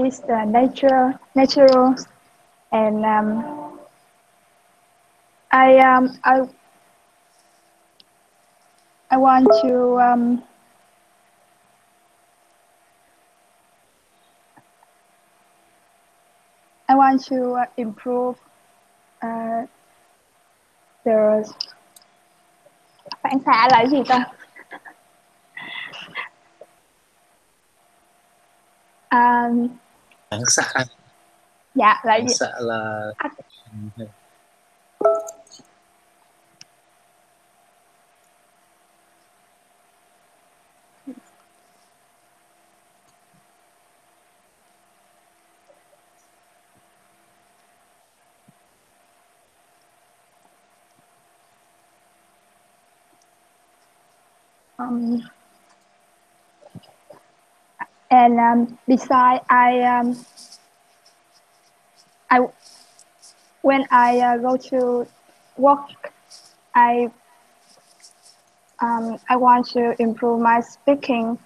is natural, and I want to improve the phản xạ là gì ta? Phản xạ. Dạ là Phản gì? xạ là And besides, when I go to work, I want to improve my speaking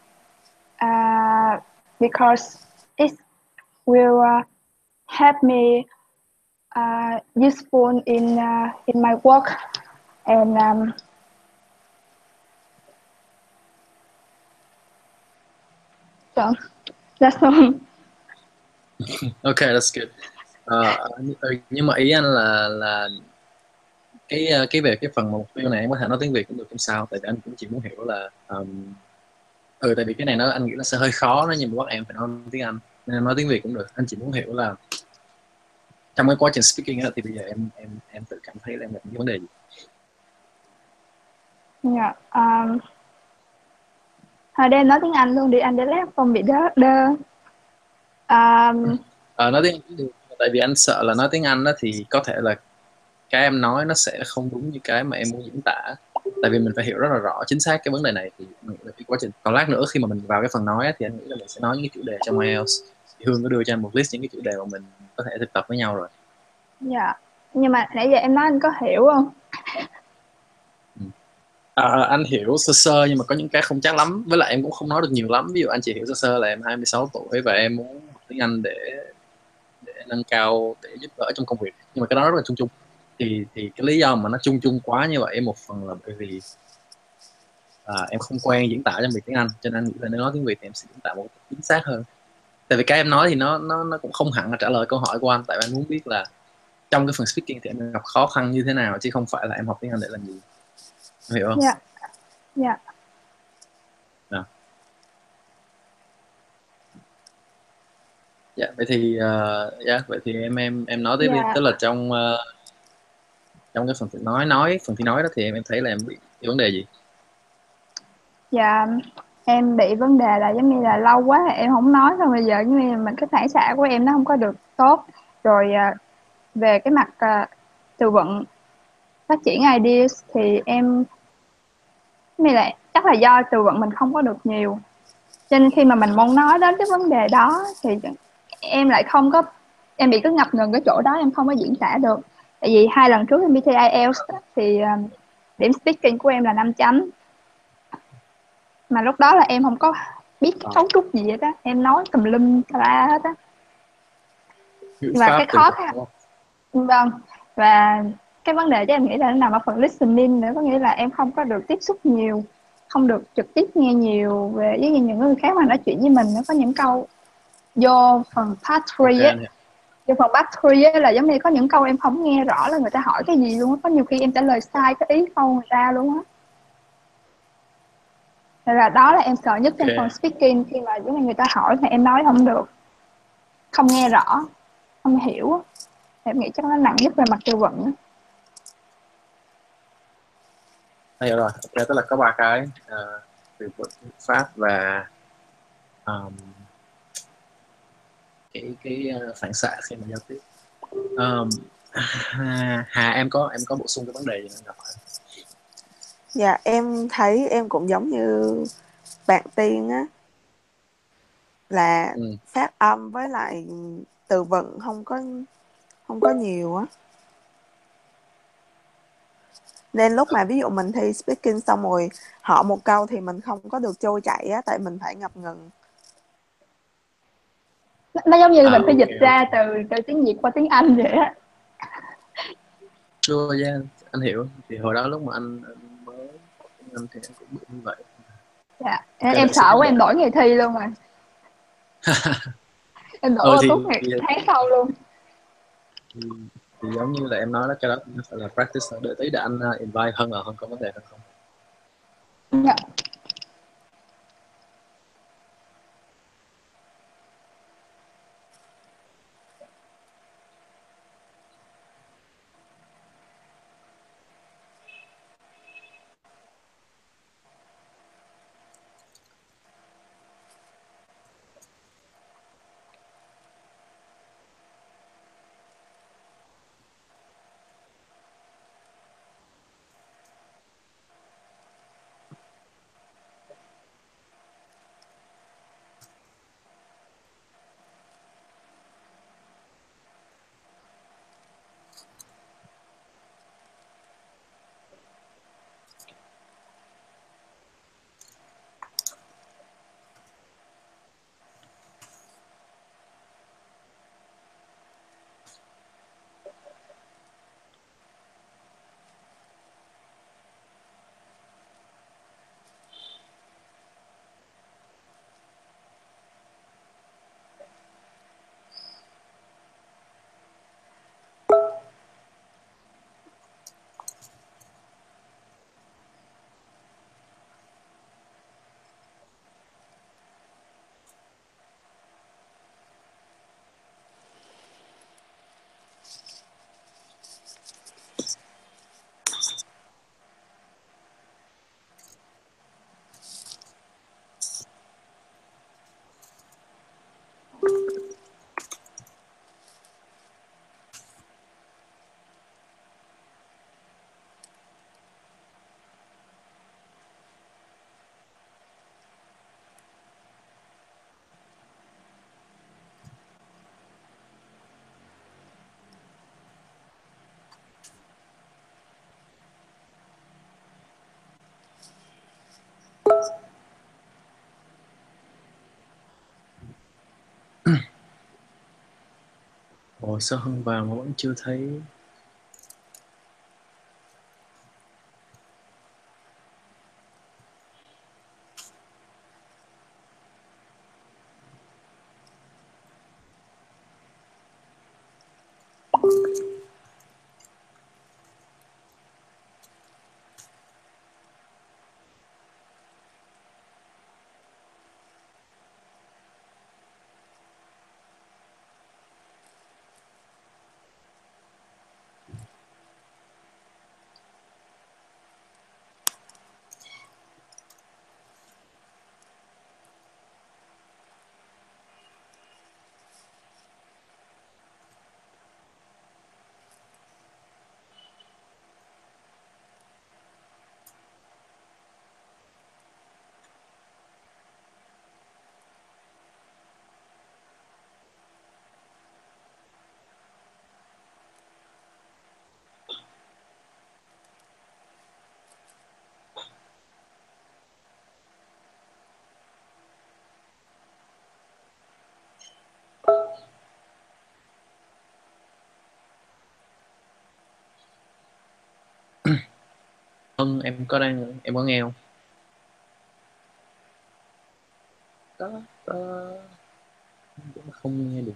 because it will help me useful in my work, and so that's all. Okay, that's good. Nhưng mà ý anh là cái về cái phần mục tiêu này em có thể nói tiếng Việt cũng được, không sao, tại vì anh cũng chỉ muốn hiểu là tại vì cái này anh nghĩ là sẽ hơi khó đó, nhưng mà bắt em phải nói tiếng Anh nên em nói tiếng Việt cũng được. Anh chỉ muốn hiểu là trong cái quá trình speaking đó, thì bây giờ em tự cảm thấy là em gặp những vấn đề gì? Dạ, thôi để em nói tiếng Anh luôn đi anh, để lát không bị đơ. Nói tiếng Anh cũng được, tại vì anh sợ là nói tiếng Anh đó thì có thể là cái em nói nó sẽ không đúng như cái mà em muốn diễn tả, tại vì mình phải hiểu rất là rõ chính xác cái vấn đề này thì cái quá trình. Còn lát nữa khi mà mình vào cái phần nói á, thì anh nghĩ là mình sẽ nói những cái chủ đề trong IELTS. Thì Hương có đưa cho anh một list những cái chủ đề mà mình có thể thực tập với nhau rồi. Dạ, nhưng mà nãy giờ em nói anh có hiểu không? Anh hiểu sơ sơ nhưng mà có những cái không chắc lắm, với lại em cũng không nói được nhiều lắm. Ví dụ anh chỉ hiểu sơ sơ là em 26 tuổi và em muốn học tiếng Anh để nâng cao, để giúp đỡ trong công việc, nhưng mà cái đó rất là chung chung. Thì cái lý do mà nó chung chung quá như vậy một phần là bởi vì em không quen diễn tả trong việc tiếng Anh, cho nên anh nghĩ là nếu nói tiếng Việt thì em sẽ diễn tả một cách chính xác hơn. Tại vì cái em nói thì nó cũng không hẳn là trả lời câu hỏi của anh, tại vì anh muốn biết là trong cái phần speaking thì em gặp khó khăn như thế nào, chứ không phải là em học tiếng Anh để làm gì. Em hiểu không? Dạ, dạ. À. Dạ, vậy thì vậy thì em nói tiếp đi. Dạ. Tức là trong cái phần thi nói đó thì em thấy là em bị cái vấn đề gì? Dạ, em bị vấn đề là giống như là lâu quá em không nói, xong bây giờ giống như mình cái phản xạ của em nó không có được tốt rồi. Về cái mặt từ vựng, phát triển ideas thì em như là chắc là do từ vựng mình không có được nhiều, cho nên khi mà mình muốn nói đến cái vấn đề đó thì em lại không có, em bị cứ ngập ngừng cái chỗ đó, em không có diễn tả được. Tại vì 2 lần trước em đi thi IELTS thì điểm speaking của em là 5 chấm, mà lúc đó là em không có biết cái cấu trúc gì hết á, em nói tùm lum tà la hết á. Ngữ Và pháp cái từ khó vựng khăn, đúng không? vâng, và cái vấn đề cho em nghĩ là nó nằm ở phần listening nữa, có nghĩa là em không có được tiếp xúc nhiều, không được trực tiếp nghe nhiều về với những người khác mà nói chuyện với mình. Nó có những câu vô phần part 3 Ok, á, anh hiểu. vô phần part 3 á là giống như có những câu em không nghe rõ là người ta hỏi cái gì luôn á, có nhiều khi em trả lời sai cái ý câu người ta luôn á. Nên là đó là em sợ nhất trong phần Ok. speaking, khi mà giống như người ta hỏi mà em nói không được, không nghe rõ, không hiểu á. Em nghĩ chắc nó nặng nhất về mặt từ vựng á. Anh hiểu rồi. Ok, tức là có 3 cái: từ vựng, ngữ pháp và um, phản xạ khi mà giao tiếp. Hà, em có bổ sung cái vấn đề gì nữa gặp phải? Dạ em thấy em cũng giống như bạn Tiên á, là phát âm với lại từ vựng không có nhiều á, nên lúc mà ví dụ mình thi speaking xong rồi họ một câu thì mình không có được trôi chảy á, tại mình phải ngập ngừng. Nó giống như mình phải Ok dịch ra ok. từ tiếng Việt qua tiếng Anh vậy á. Sure, yeah, anh hiểu. Thì hồi đó lúc mà anh mới học tiếng Anh thì anh cũng bị như vậy. Dạ. Ok, Em để xin sợ giúp quá đỡ. em đổi ngày thi luôn rồi. Em đổi Ừ qua thì, tốt nghiệp tháng sau luôn. thì, thì giống như là em nói đó, cái đó nó phải là practice thôi. Đợi tí để anh invite Hân, Hân có vấn đề hơn không? Dạ. Ồ, sao Hân vào mà vẫn chưa thấy? Hân, em có nghe không? Có không nghe được.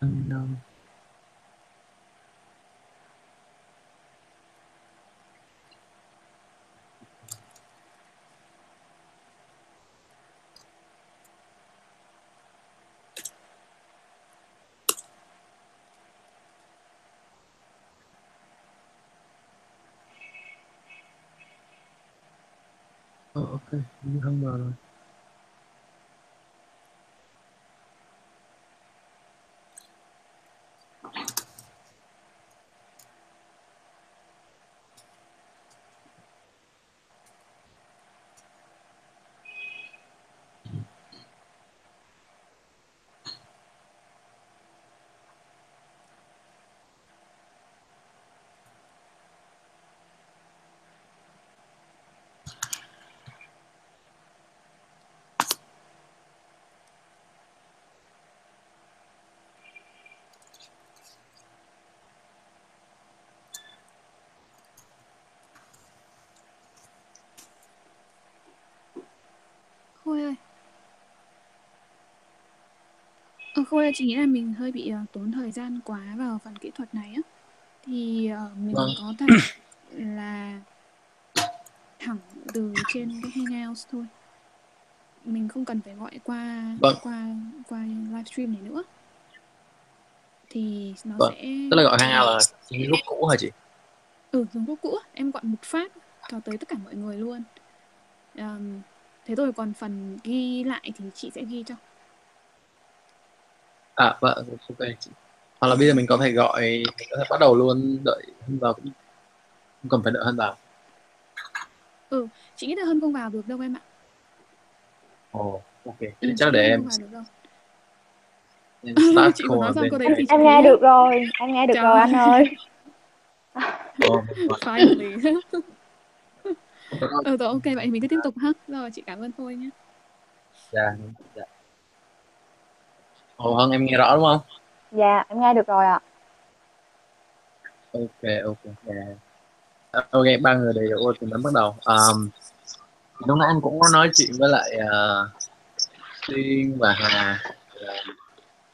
Unknown. Ok, Hân vào rồi. Khôi, chị nghĩ là mình hơi bị tốn thời gian quá vào phần kỹ thuật này á. Thì mình Vâng. có thể là thẳng từ trên cái Hangouts thôi. Mình không cần phải gọi qua Vâng. qua livestream này nữa. Thì nó Vâng. sẽ Tức là gọi Hangout là những group cũ hả chị? dùng group cũ em gọi một phát cho tới tất cả mọi người luôn. Thế rồi còn phần ghi lại thì chị sẽ ghi cho. À vâng, ok chị. Hoặc là bây giờ mình có thể mình có thể bắt đầu luôn, đợi Hân vào cũng không cần phải đợi Hân vào. Chị nghĩ là Hân không vào được đâu em ạ. Ồ, ok. Thế Chị chắc là nghĩ để Hân em không vào được đâu. start Chị vừa call nói ở xong bên câu đấy cái. thì Em thế nghe á. được rồi, em nghe được rồi anh Trời ơi. finally. Rồi, Rồi ok, vậy mình cứ tiếp tục ha. Rồi chị cảm ơn Thôi nhé. dạ, dạ. Ồ, Hân em nghe rõ đúng không? Dạ, em nghe được rồi ạ. Ok, ok. Dạ. Ok, ba người đều thì mình bắt đầu. Lúc nãy anh cũng có nói chuyện với lại Tiên và Hà.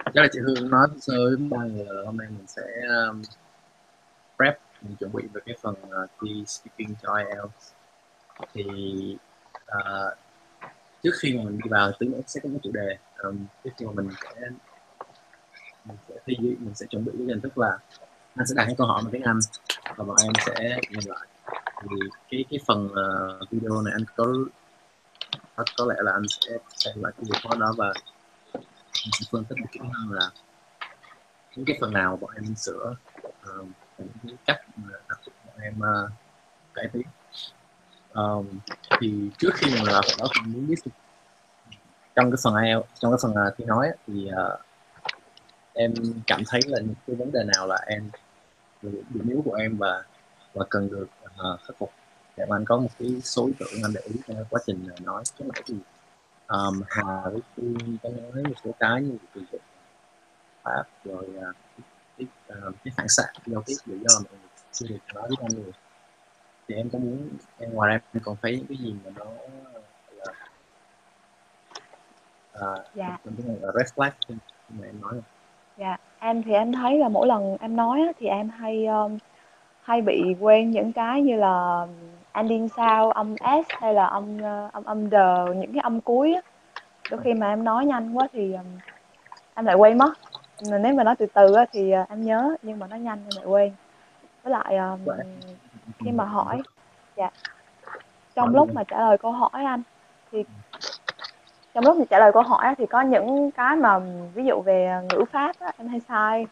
Chắc là chị Hương nói sơ với ba người là hôm nay mình sẽ prep, mình chuẩn bị về cái phần thi speaking cho IELTS. Thì trước khi mà mình đi vào tiếng sẽ có một chủ đề. Trước khi mà mình sẽ thi, mình sẽ chuẩn bị cái hình thức là anh sẽ đặt những câu hỏi bằng tiếng Anh và bọn em sẽ nhìn lại. Thì cái phần video này anh có lẽ là anh sẽ xem lại cái report đó và anh sẽ phân tích kỹ hơn là những cái phần nào bọn em sửa, những cái cách mà áp dụng bọn em cải tiến. Thì trước khi mà mình làm phần đó thì muốn biết trong cái phần IELTS, trong cái phần thi nói thì em cảm thấy là những cái vấn đề nào là em điểm yếu của em và cần được khắc phục, để mà anh có một cái số ý tưởng anh để ý trong quá trình nói. Chứ là thì Hà với Phương có nói một số cái như từ vựng pháp rồi cái phản xạ giao tiếp lý do mà mọi người chưa được nói với anh nhiều. Thì em có muốn em ngoài ra em còn thấy những cái gì mà nó là Dạ, red flag khi mà em nói không? dạ. Em thì em thấy là mỗi lần em nói á, thì em hay bị quên những cái như là ending sound, âm S hay là âm D, những cái âm cuối á. Đôi khi mà em nói nhanh quá thì em lại quên mất. Mà nếu mà nói từ từ á, thì em nhớ, nhưng mà nói nhanh em lại quên. Với lại Và em khi còn mà một hình thức hỏi, dạ, trong hỏi gì lúc không? mà trả lời câu hỏi anh, thì trong lúc mà trả lời câu hỏi á, thì có những cái mà ví dụ về ngữ pháp á, em hay sai.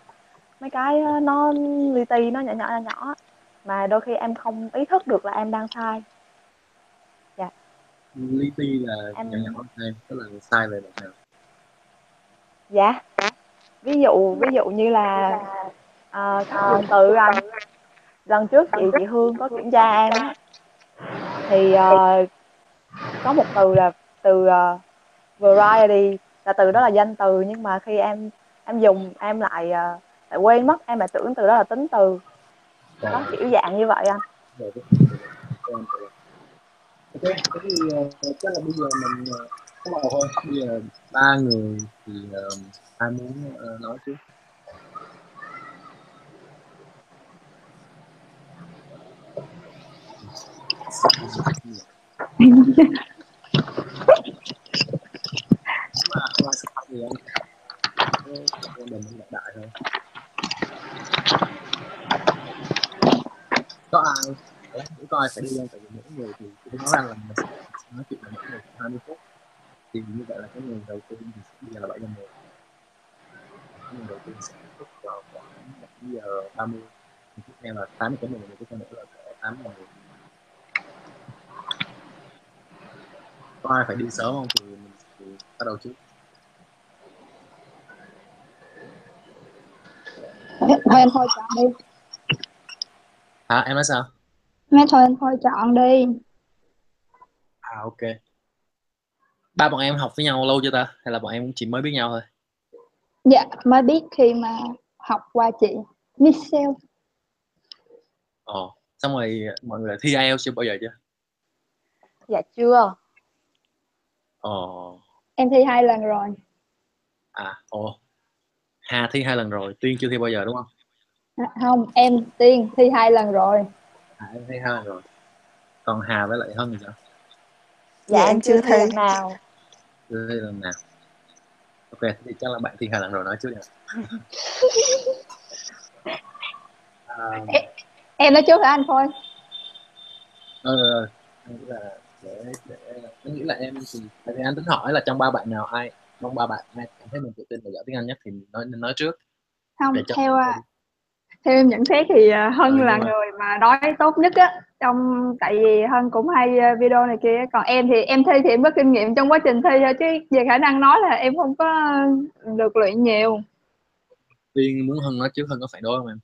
Mấy cái á, nó li ti, nó nhỏ nhỏ, nhỏ nhỏ mà đôi khi em không ý thức được là em đang sai. Dạ, Li ti là nhỏ em nhỏ hơn, tức là sai về đoạn nào? dạ, ví dụ như là cách dùng từ anh. Lần trước chị Hương có kiểm tra em á, thì có một từ là từ variety, là từ đó là danh từ, nhưng mà khi em dùng em lại quên mất, em lại tưởng từ đó là tính từ. Đó, Và kiểu dạng như vậy anh. về cái cho em tự. Ok, thế thì chắc là bây giờ mình bắt đầu thôi. Bây giờ ba người thì ai muốn nói trước? Nếu mà không ai start thì anh cái mình đại đại thôi. Có ai để có ai phải đi lên, tại vì mỗi người thì tôi nói ra là mình sẽ nói chuyện với mỗi người 20 phút. Thì như vậy là cái người đầu tiên thì bây giờ là 7:10, cái người đầu tiên sẽ kết thúc vào khoảng 7:30. Tiếp theo là 8 cái 10 tiếp theo nữa là cỡ 8:10. Có ai phải đi sớm không thì mình thì bắt đầu trước. Thôi anh thôi chọn đi. Hả, em nói sao? Nói thôi anh thôi chọn đi. Ok, ba bọn em học với nhau lâu chưa ta, hay là bọn em cũng chỉ mới biết nhau thôi? Dạ mới biết khi mà học qua chị Michelle. Xong rồi mọi người thi IELTS chưa bao giờ chưa? Dạ chưa. Ồ. Em thi 2 lần rồi. Ồ, Hà thi 2 lần rồi, Tiên chưa thi bao giờ đúng không? Không, em Tiên thi 2 lần rồi. Hà em thi 2 lần rồi. Còn Hà với lại Hân thì sao? Dạ Dạ em em chưa chưa thi thi. lần nào. Chưa thi lần nào. Ok, thì chắc là bạn thi 2 lần rồi nói trước đi. Em, em nói trước hả anh Khôi? Anh nghĩ là để anh nghĩ là em thì tại vì anh tính hỏi là trong ba bạn ai cảm thấy mình tự tin và giỏi tiếng Anh nhất thì nên nói trước Không, để cho theo em nhận xét thì Hân là nhưng mà người mà nói tốt nhất á, tại vì Hân cũng hay video này kia, còn em thì em thi thì em có kinh nghiệm trong quá trình thi thôi, chứ về khả năng nói là em không có được luyện nhiều. Tiên muốn Hân nói trước, Hân có phản đối không em?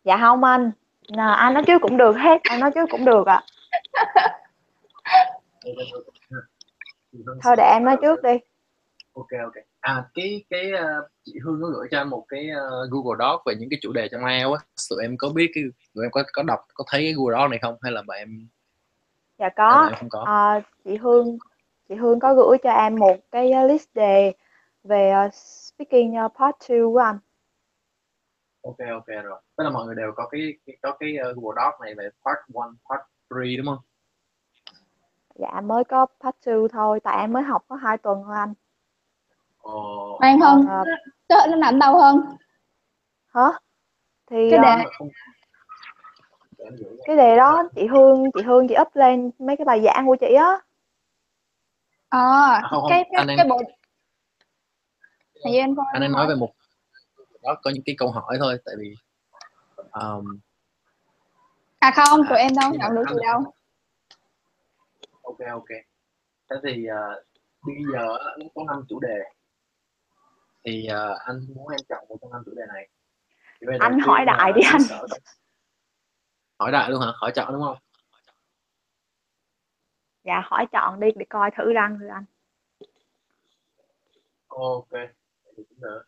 Dạ không anh. Anh nói trước cũng được hết, em nói trước cũng được ạ. Thì Hân Thôi sẽ để em bắt nói đầu trước trước. đi. Ok. Chị Hương có gửi cho anh một cái Google Doc về những cái chủ đề trong IELTS á. Tụi em có biết tụi em có đọc, có thấy cái Google Doc này không, hay là Dạ bạn có. em không có? Chị Hương có gửi cho em một cái list đề về speaking part 2 của anh. Ok rồi. Tức là mọi người đều có cái Google Doc này về part 1, part 3 đúng không? Dạ mới có part 2 thôi, tại em mới học có 2 tuần thôi anh. Khoan Còn Hân, nó nằm đâu Hân? hả? Thì Cái đề Không, để em gửi cái đề cho bạn. đó chị up lên mấy cái bài giảng của chị á. Không, cái cái bộ thì anh Khôi anh đang nói hỏi. về một đó có những cái câu hỏi thôi, tại vì um, Không, tụi em đâu nhưng mà nhận được gì đâu. ok. Thế thì bây giờ nó có 5 chủ đề, thì anh muốn em chọn một trong 5 chủ đề này. Chủ đề đầu Anh hỏi tiên đại là đi xứ anh. sở. Hỏi đại luôn hả? Hỏi chọn đúng không? Dạ hỏi chọn đi để coi thử răng thử anh. Ok, vậy thì cũng được.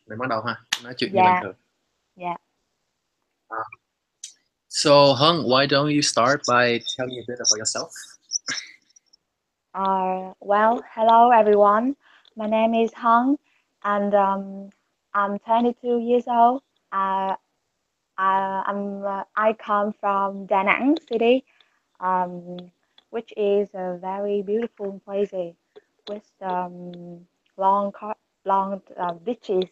Mình bắt đầu ha, nói chuyện như bình Dạ. thường. Dạ. So Hung, why don't you start by telling me a bit about yourself? Well, hello everyone. My name is Hung, and I'm 22 years old. I come from Da Nang city, um, which is a very beautiful place with long beaches.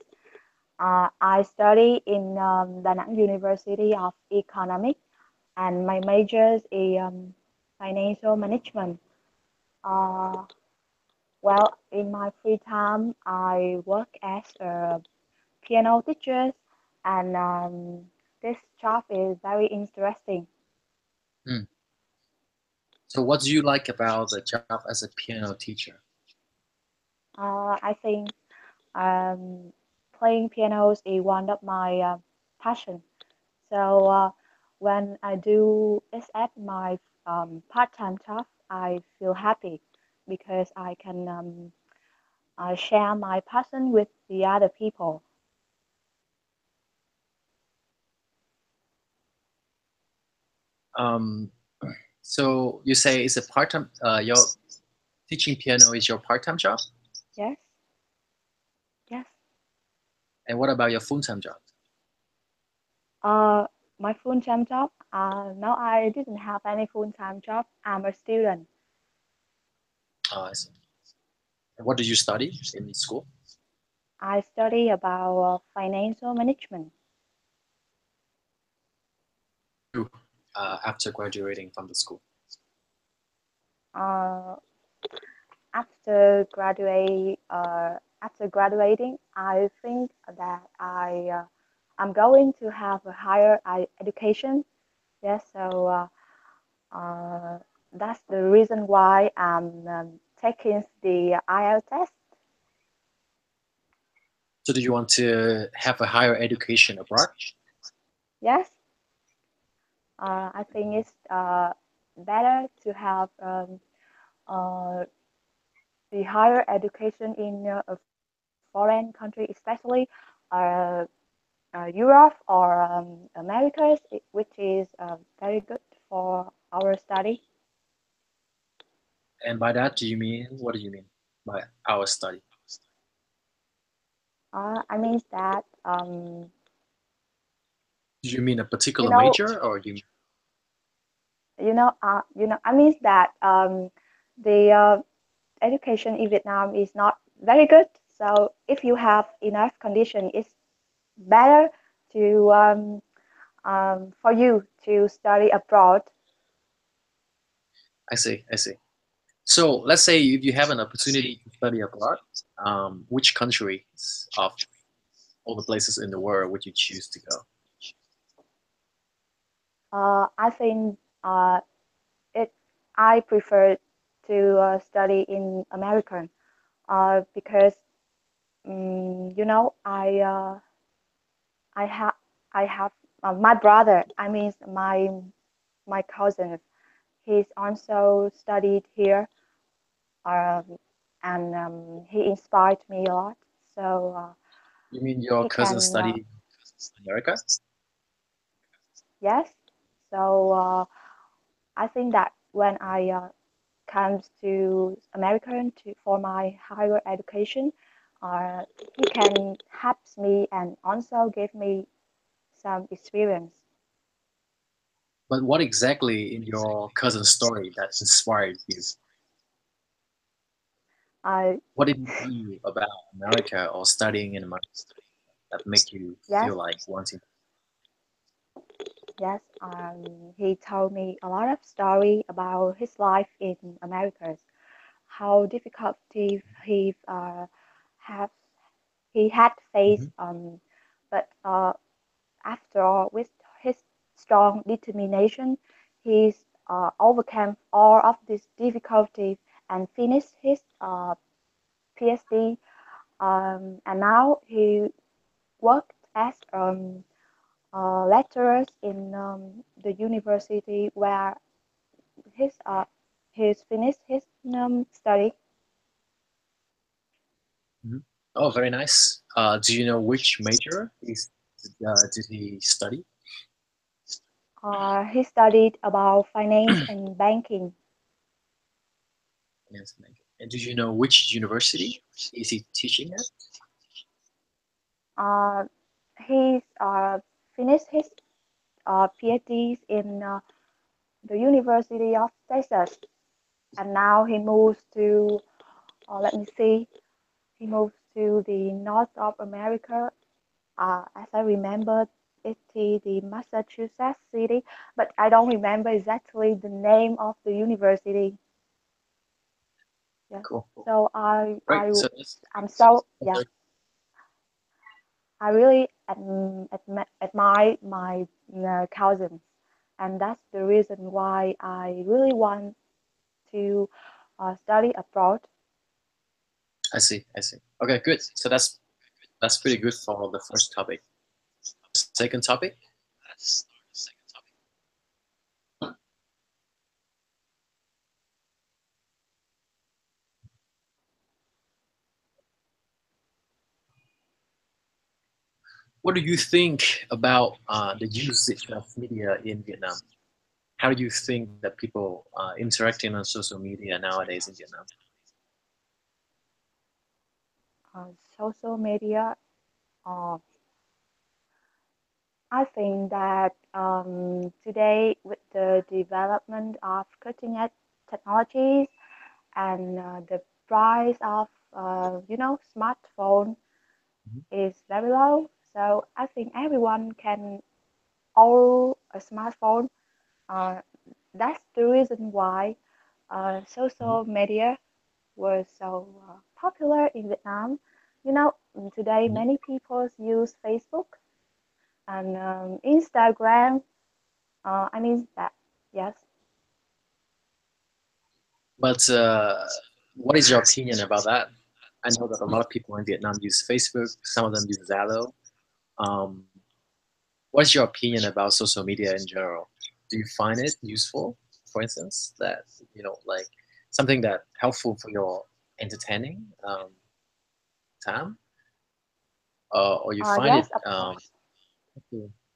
I study in Da Nang University of Economics, and my major is financial management. Uh, well, in my free time, I work as a piano teacher, and this job is very interesting. Hmm. So what do you like about the job as a piano teacher? I think playing pianos is one of my passion. So when I do this at my part-time job, I feel happy because I can share my passion with the other people. So you say it's a part-time, your teaching piano is your part-time job? Yes. Yes. And what about your full-time job? My full-time job. No, I didn't have any full-time job. I'm a student. I see. And what did you study in school? I study about financial management. After graduating from the school? Uh, after graduating, I think that I'm going to have a higher education. Yes, so that's the reason why I'm taking the IELTS test. So do you want to have a higher education abroad? Yes, I think it's better to have the higher education in a foreign country, especially uh, Europe or Americas, which is very good for our study. And by that, what do you mean by our study? I mean that Do you mean a you particular know major, or you? I mean that the education in Vietnam is not very good. So if you have enough condition, it's better to for you to study abroad. I see. I see. So let's say if you have an opportunity to study abroad, which countries of all the places in the world would you choose to go? I think it. I prefer to study in American because I have I have my brother. I mean my cousin. He's also studied here, um, and he inspired me a lot. So You mean your he cousin can studied in America? yes. So I think that when I comes to American to for my higher education, uh, he can help me and also give me some experience. But what exactly in your cousin's story that inspired you? I What did he tell you about America or studying in America that make you yes, feel like wanting? yes. He told me a lot of story about his life in America, how difficulty have he had faced. Mhm. But after all, with his strong determination, he overcame all of these difficulties and finished his PhD. And now he worked as lecturer in the university where his he's finished his study. Mhm. Oh, very nice. Do you know which major did he study? He studied about finance and banking. Finance and banking. And do you know which university is he teaching at? Uh, he's finished his PhDs in the University of Texas, and now he moves to let me see, he moves to the north of America. As I remember, it's the Massachusetts city, but I don't remember exactly the name of the university. Yeah. Cool. So Great. So that's I'm so yeah. that's I really admire my cousins, and that's the reason why I really want to study abroad. I see. I see. Okay, good. So that's pretty good for the first topic. Second topic. What do you think about the usage of media in Vietnam? How do you think that people interacting on social media nowadays in Vietnam? Social media. Uh, I think that today, with the development of cutting edge technologies and the price of smartphone Mhm. is very low, so I think everyone can own a smartphone. Uh, that's the reason why Mhm. social media was so popular in Vietnam. Today Mhm. many people use Facebook and Instagram. I mean that, yes. But what is your opinion about that? I know that a lot of people in Vietnam use Facebook. Some of them use Zalo. Um, what's your opinion about social media in general? Do you find it useful, for instance, that like something that helpful for your entertaining time, or you find it? Yes, of course.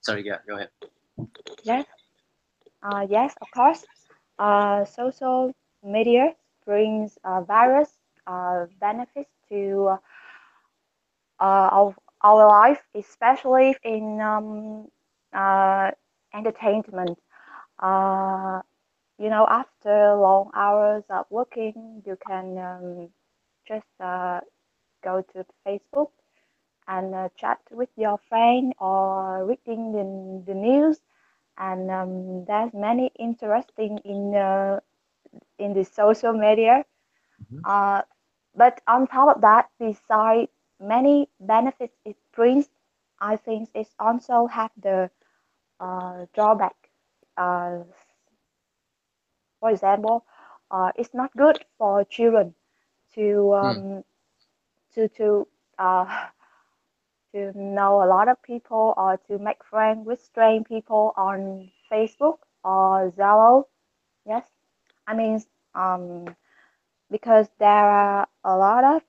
Sorry, yeah, go ahead. Yes, yes, of course. Social media brings various benefits to our life, especially in entertainment. After long hours of working, you can just go to Facebook and chat with your friend or reading the news. And there's many interesting in the social media. But on top of that, besides many benefits it brings, I think it also have the drawback. For example, it's not good for children to to uh, to know a lot of people or to make friends with strange people on Facebook or Zillow. Yes, I mean, because there are a lot of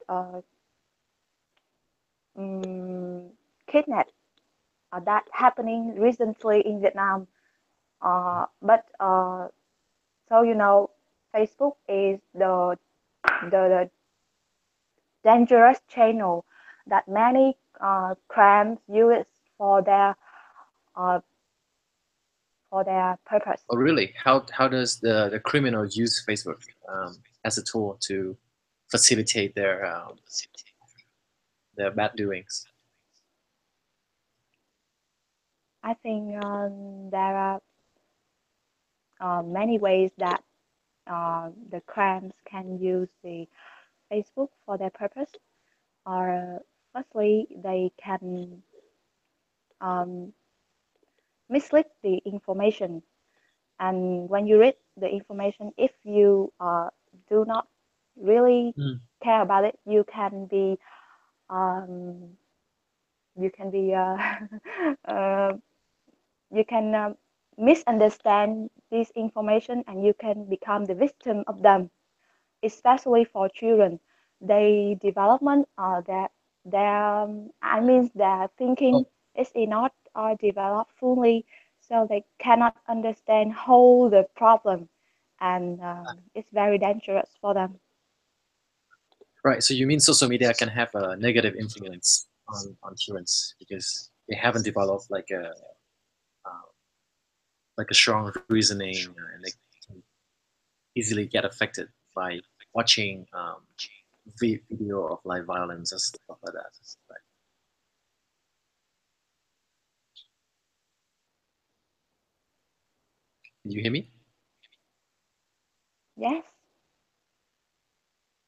uh, kidnap that happening recently in Vietnam. But so Facebook is the dangerous channel that many crimes use for their uh, purpose. Oh, really? How does the criminals use Facebook as a tool to facilitate their bad doings? I think there are many ways that the crimes can use the Facebook for their purpose. Or firstly, they can um, mislead the information. And when you read the information, if you do not really care about it, um, you can be uh, you can misunderstand this information, and you can become the victim of them. Especially for children, their development, their thinking is not developed fully, so they cannot understand whole the problem, and it's very dangerous for them. Right. So you mean social media can have a negative influence on children because they haven't developed like a strong reasoning, and they can easily get affected by watching video of like violence and stuff like that. Right. Did you hear me? Yes.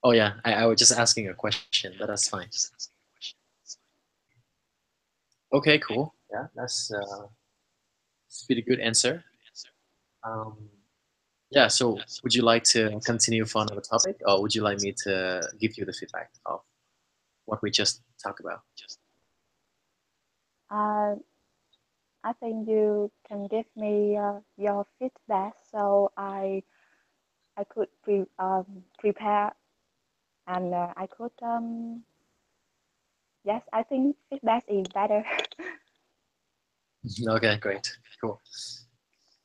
Oh yeah, I was just asking a question, but that's fine. Okay, cool. Yeah, that's a pretty good answer. Um, yeah, so would you like to continue for another topic, or would you like me to give you the feedback of what we just talked about? uh, I think you can give me your feedback, so I could prepare, and I could yes, I think feedback is better. Okay, great, cool.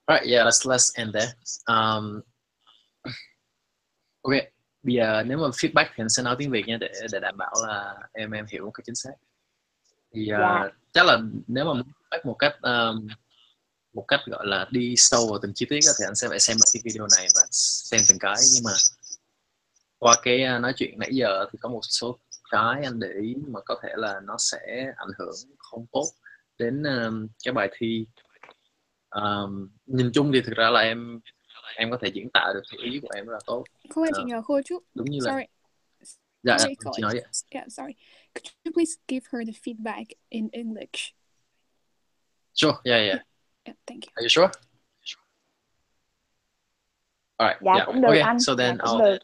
All right, yeah, let's end there. Ok, bây giờ nếu mà feedback thì anh sẽ nói tiếng Việt nha, để đảm bảo là em hiểu một cách chính xác. Thì Dạ. chắc là nếu mà muốn feedback một cách gọi là đi sâu vào từng chi tiết thì anh sẽ phải xem lại cái video này và xem từng cái. Nhưng mà qua cái nói chuyện nãy giờ thì có một số cái anh để ý mà có thể là nó sẽ ảnh hưởng không tốt đến cái bài thi. Nhìn chung thì thực ra là em có thể diễn tả được cái ý của em rất là tốt. Không phải chị nhờ Khôi chút. Đúng như là Sorry. dạ, Sorry, chị nói đi. Yeah, sorry. Could you please give her the feedback in English? Sure, yeah. Yeah, thank you. Are you sure? Alright, Dạ yeah. cũng được Okay, anh. so then Dạ cũng I'll. được.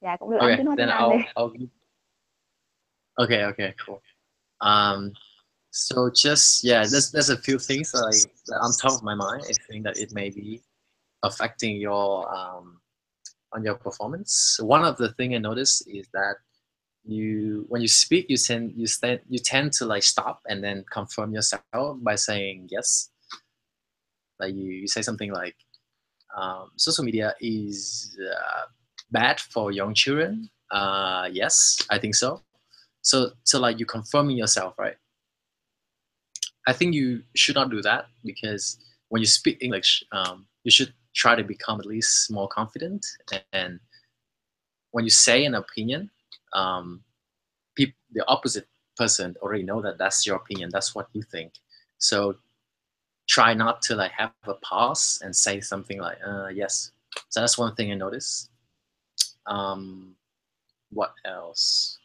Dạ cũng được, anh Okay, cứ nói then tiếng Anh đi. Okay, cool. So just there's a few things like that on top of my mind. I think that it may be affecting your on your performance. One of the thing I noticed is that when you speak, you tend to like stop and then confirm yourself by saying yes. Like you say something like social media is bad for young children. Yes, I think so. So like you confirming yourself, right? I think you should not do that because when you speak English, you should try to become at least more confident. And when you say an opinion, um, the opposite person already know that that's your opinion. That's what you think. So try not to like have a pause and say something like yes. So that's one thing I noticed. What else?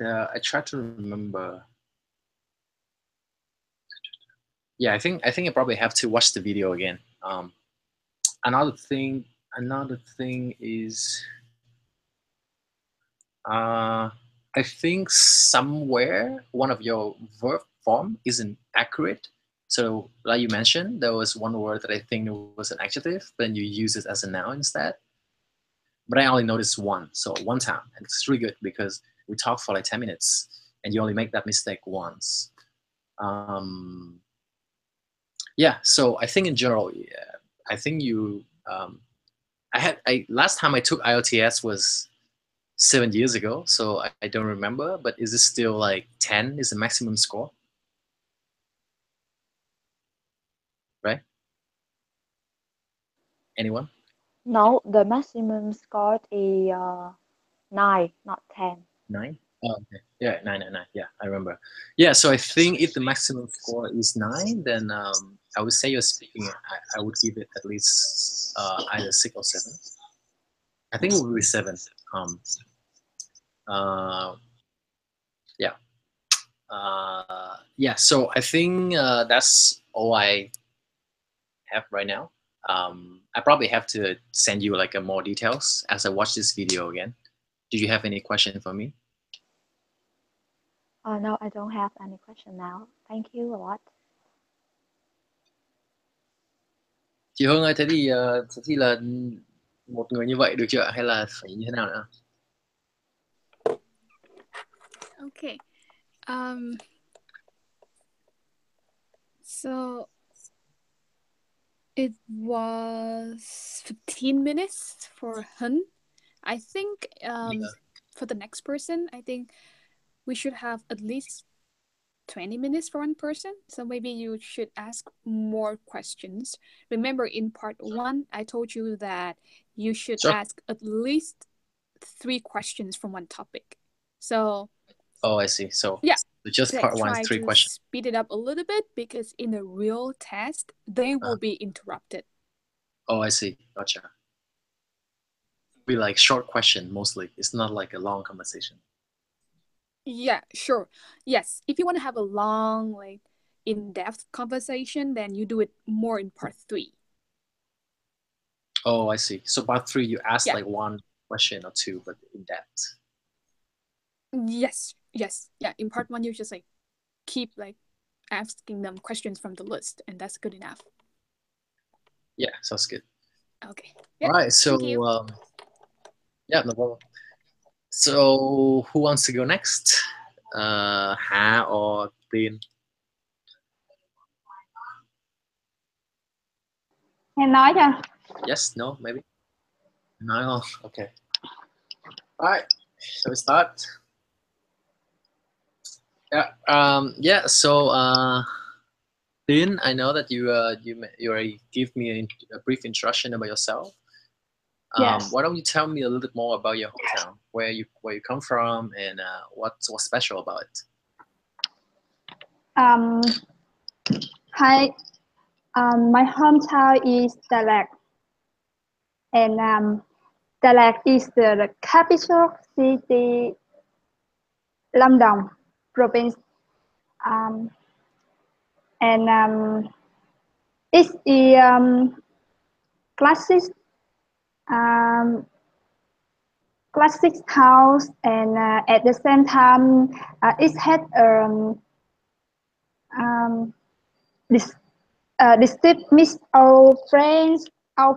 I try to remember. Yeah, I think I probably have to watch the video again. Another thing is I think somewhere one of your verb form isn't accurate. So, like you mentioned, there was one word that I think was an adjective, then you use it as a noun instead. But I only noticed one, so one time, and it's really good because we talked for like 10 minutes, and you only make that mistake once. Um, yeah, so I think in general, yeah, I think you. I last time I took IELTS was 7 years ago, so I don't remember. But is it still like 10 is the maximum score, right? Anyone? No, the maximum score is 9, not 10. 9? Oh, okay. Yeah, 9. Yeah, I remember. Yeah, so I think if the maximum score is 9, then I would say you're speaking. I would give it at least either 6 or 7. I think it would be 7. Um, uh, yeah. Yeah. So I think that's all I have right now. I probably have to send you like more details as I watch this video again. Do you have any question for me? No, I don't have any question now. Thank you a lot. Chị Hương ơi, thế thì thế thì là một người như vậy được chưa ạ? Hay là phải như thế nào nữa? Okay. So it was 15 minutes for Hun. I think for the next person, I think we should have at least 20 minutes for one person. So maybe you should ask more questions. Remember, in part 1, I told you that you should Sure. ask at least 3 questions from one topic. So, oh, I see. So yeah, just part 1 try is 3 to questions. speed it up a little bit because in a real test, they will be interrupted. Oh, I see. Gotcha. It'll be like short question mostly. It's not like a long conversation. Yeah, sure. Yes, if you want to have a long, like, in-depth conversation, then you do it more in part 3. Oh, I see. So part 3, you ask Yeah. like 1 question or 2, but in depth. Yes. Yeah, in part 1, you just like keep like asking them questions from the list, and that's good enough. Yeah, sounds good. Okay. All right. So Thank you. yeah, no problem. So who wants to go next? Hà or Tin? Em nói cho. Yes, no, maybe. No, okay. All right, shall we start? Yeah. So, Tin, I know that you already give me a brief introduction about yourself. Yes. Why don't you tell me a little bit more about your hometown, where you come from, and what's special about it? Hi. My hometown is Đà Lạt, and Đà Lạt is the capital city, Lâm Đồng province, and it's a classic classic house, and at the same time, it had this distinct mix of French, of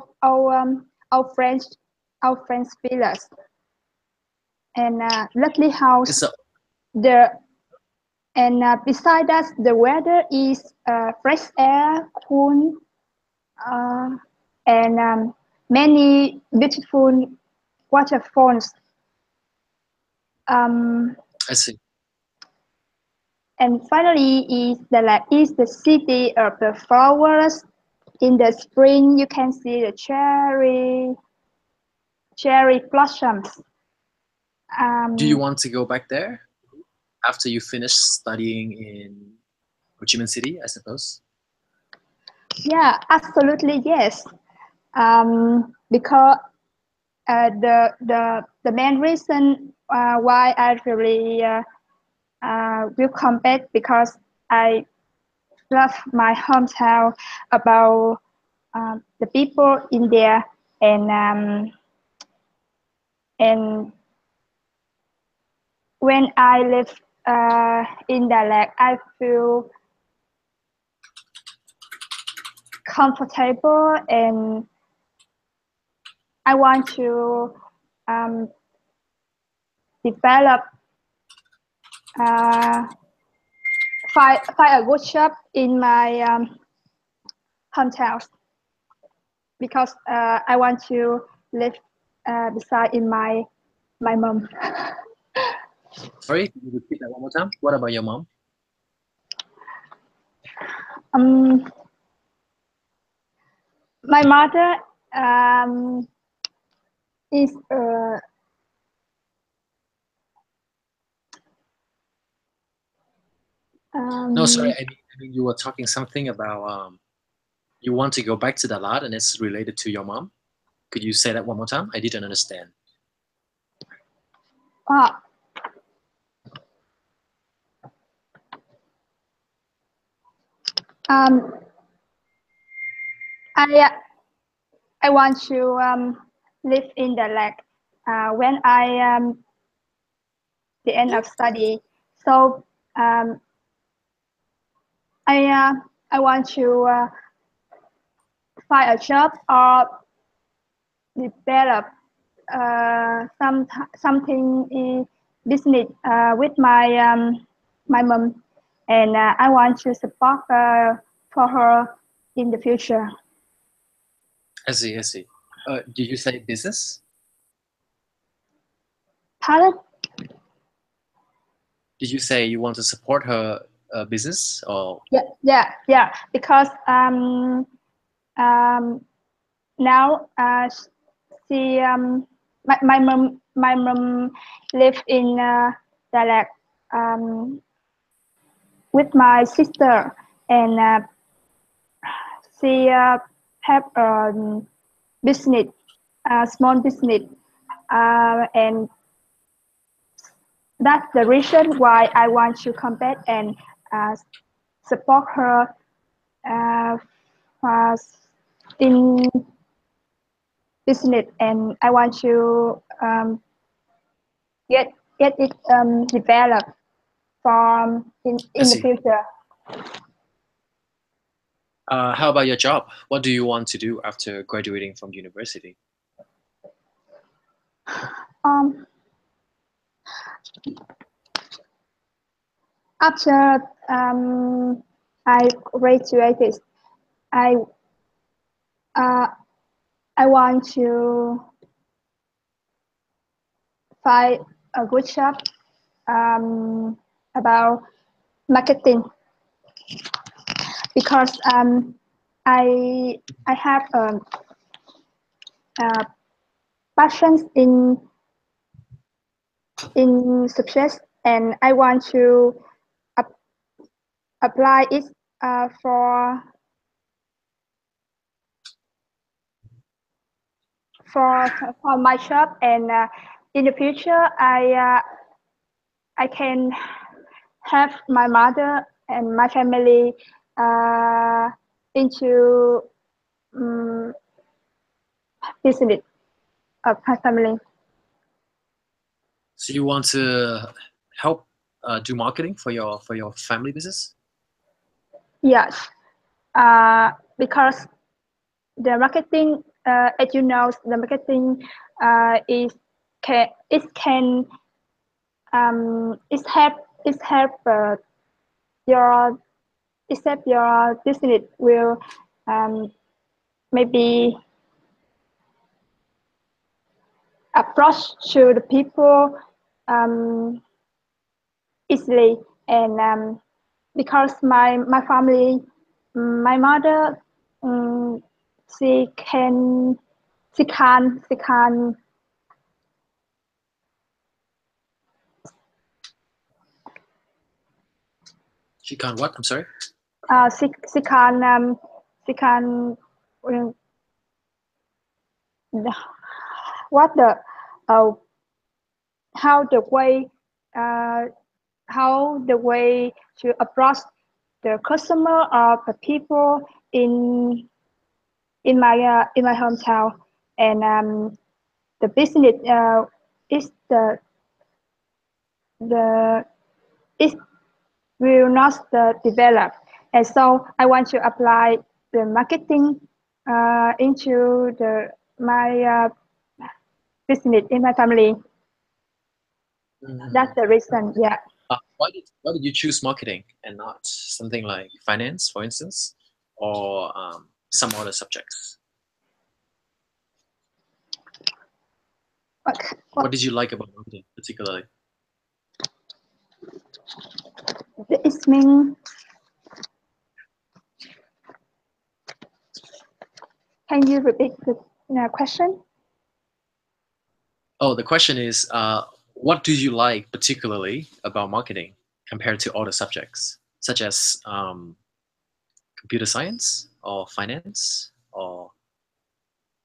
French villas, and lovely house. And beside that, the weather is fresh air, cool, and many beautiful waterfalls. I see. And finally, is the city of the flowers. In the spring, you can see the cherry blossoms. Do you want to go back there after you finish studying in Ho Chi Minh City, I suppose? Yeah, absolutely yes. Because the main reason why I really will come back, because I love my hometown, about the people in there, and when I live in Đà Lạt, I feel comfortable, and I want to develop, find a good job in my hometown, because I want to live beside in my mom. Sorry, can you repeat that one more time? What about your mom? My mother is No, sorry, I mean you were talking something about you want to go back to Dalat and it's related to your mom. Could you say that one more time? I didn't understand. I want to live in the Lake when I the end of study. So I want to find a job or develop something in business with my mom, and I want to support for her in the future. I see, I see. Did you say business? Pardon? Did you say you want to support her business or? Yeah. Because now she my mom live in Đà Lạt with my sister, and she have a business, small business, and that's the reason why I want to come back and support her in business, and I want to get it developed from in the future. How about your job? What do you want to do after graduating from university? After I graduated, I want to find a good job about marketing, because I have passions in success, and I want to apply it for my job, and in the future I can have my mother and my family into business of my family. So you want to help do marketing for your family business? Yes, because the marketing, as you know, the marketing is can it help your your business will maybe approach to the people easily, and because my family, my mother, um, she can she can she can She can't what? I'm sorry. she can what the uh, how the way uh, how the way to approach the customer or the people in my hometown, and the business is the it will not develop, and so I want to apply the marketing into the my business in my family. That's the reason. Yeah. Why did you choose marketing and not something like finance, for instance, or some other subjects? What did you like about marketing particularly? It means. Can you repeat the question? Oh, the question is, what do you like particularly about marketing compared to other subjects, such as computer science or finance or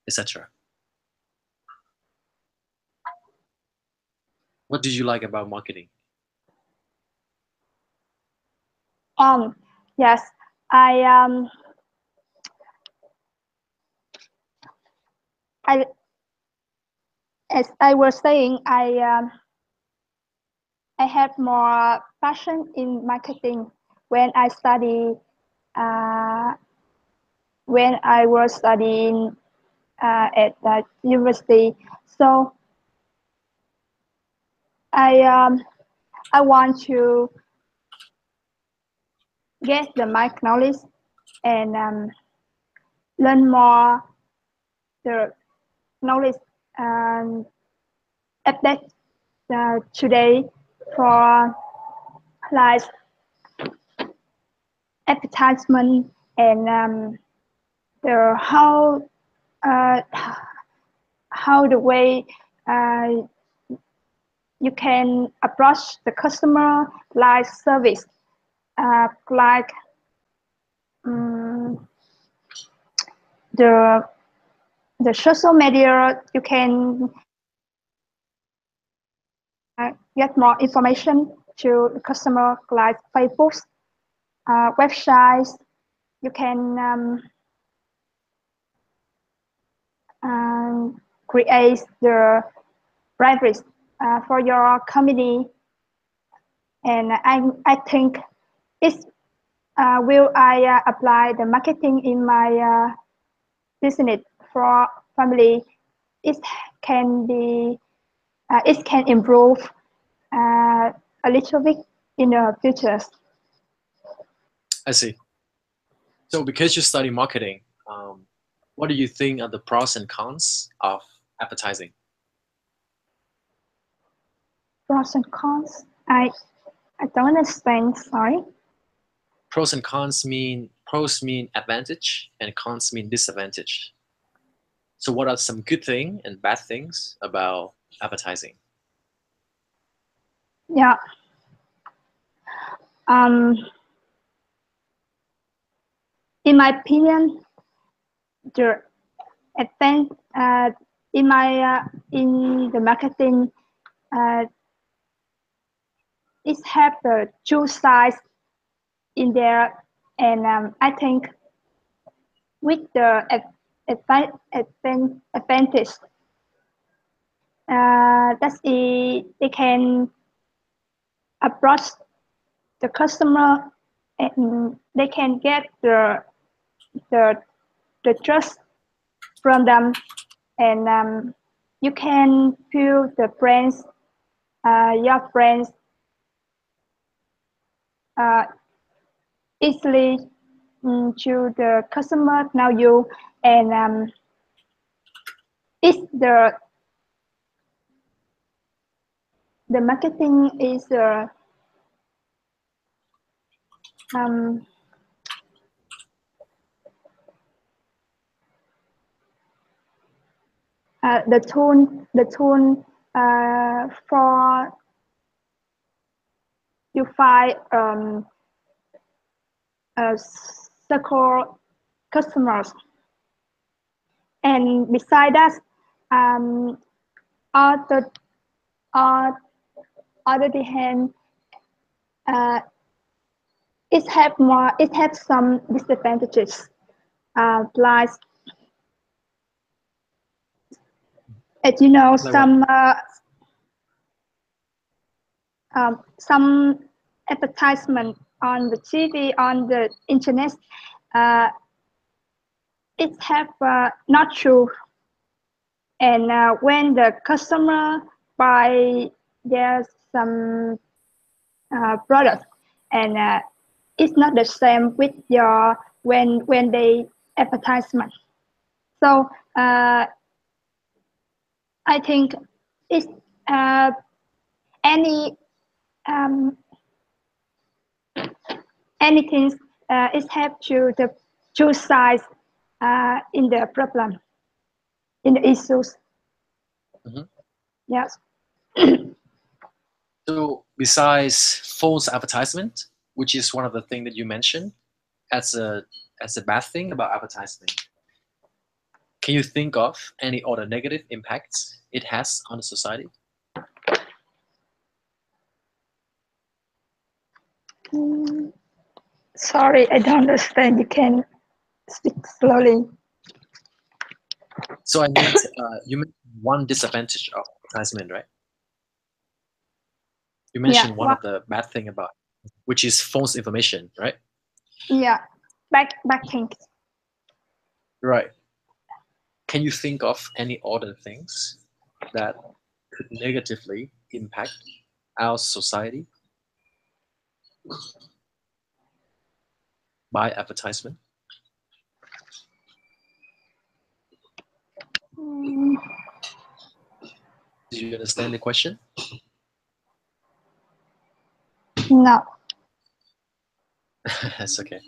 etc.? What did you like about marketing? Yes, I as I was saying, I have more passion in marketing when I study uh, when I was studying at the university. So I want to get the mic knowledge and learn more the knowledge and update today for like advertisement and the uh, how the way uh, you can approach the customer like service like um, the the social media you can get more information to the customer like Facebook websites. You can create the libraries for your company, and I think it's will I apply the marketing in my business for family. It can be it can improve a little bit in the future. I see. So because you study marketing, what do you think are the pros and cons of advertising? Pros and cons. I don't understand. Sorry. Pros and cons mean pros mean advantage and cons mean disadvantage. So what are some good things and bad things about advertising? Yeah. In my opinion, the advance in my in the marketing it have the two sides in there, and I think with the advantage that's they can approach the customer and they can get the, the trust from them, and you can feel the friends your friends uh, easily to the customer know you, and it's the marketing is the tool for you find circle customers, and beside that, other on other hand, it has some disadvantages, like as you know, Like what? some advertisement on the TV, on the internet, it have not true. And when the customer buy there's some product, and it's not the same with your when they advertisement. So I think it's any anything is have to the two sides in the problem, in the issues. Mhm. Yes. So besides false advertisement, which is one of the things that you mentioned as a bad thing about advertisement, can you think of any other negative impacts it has on the society? Sorry, I don't understand. You can speak slowly. So I meant you mentioned one disadvantage of advertisement, right? You mentioned one of the bad thing about it, which is false information, right? Yeah, back things. Right. Can you think of any other things that could negatively impact our society by advertisement? Do you understand the question? No. That's okay.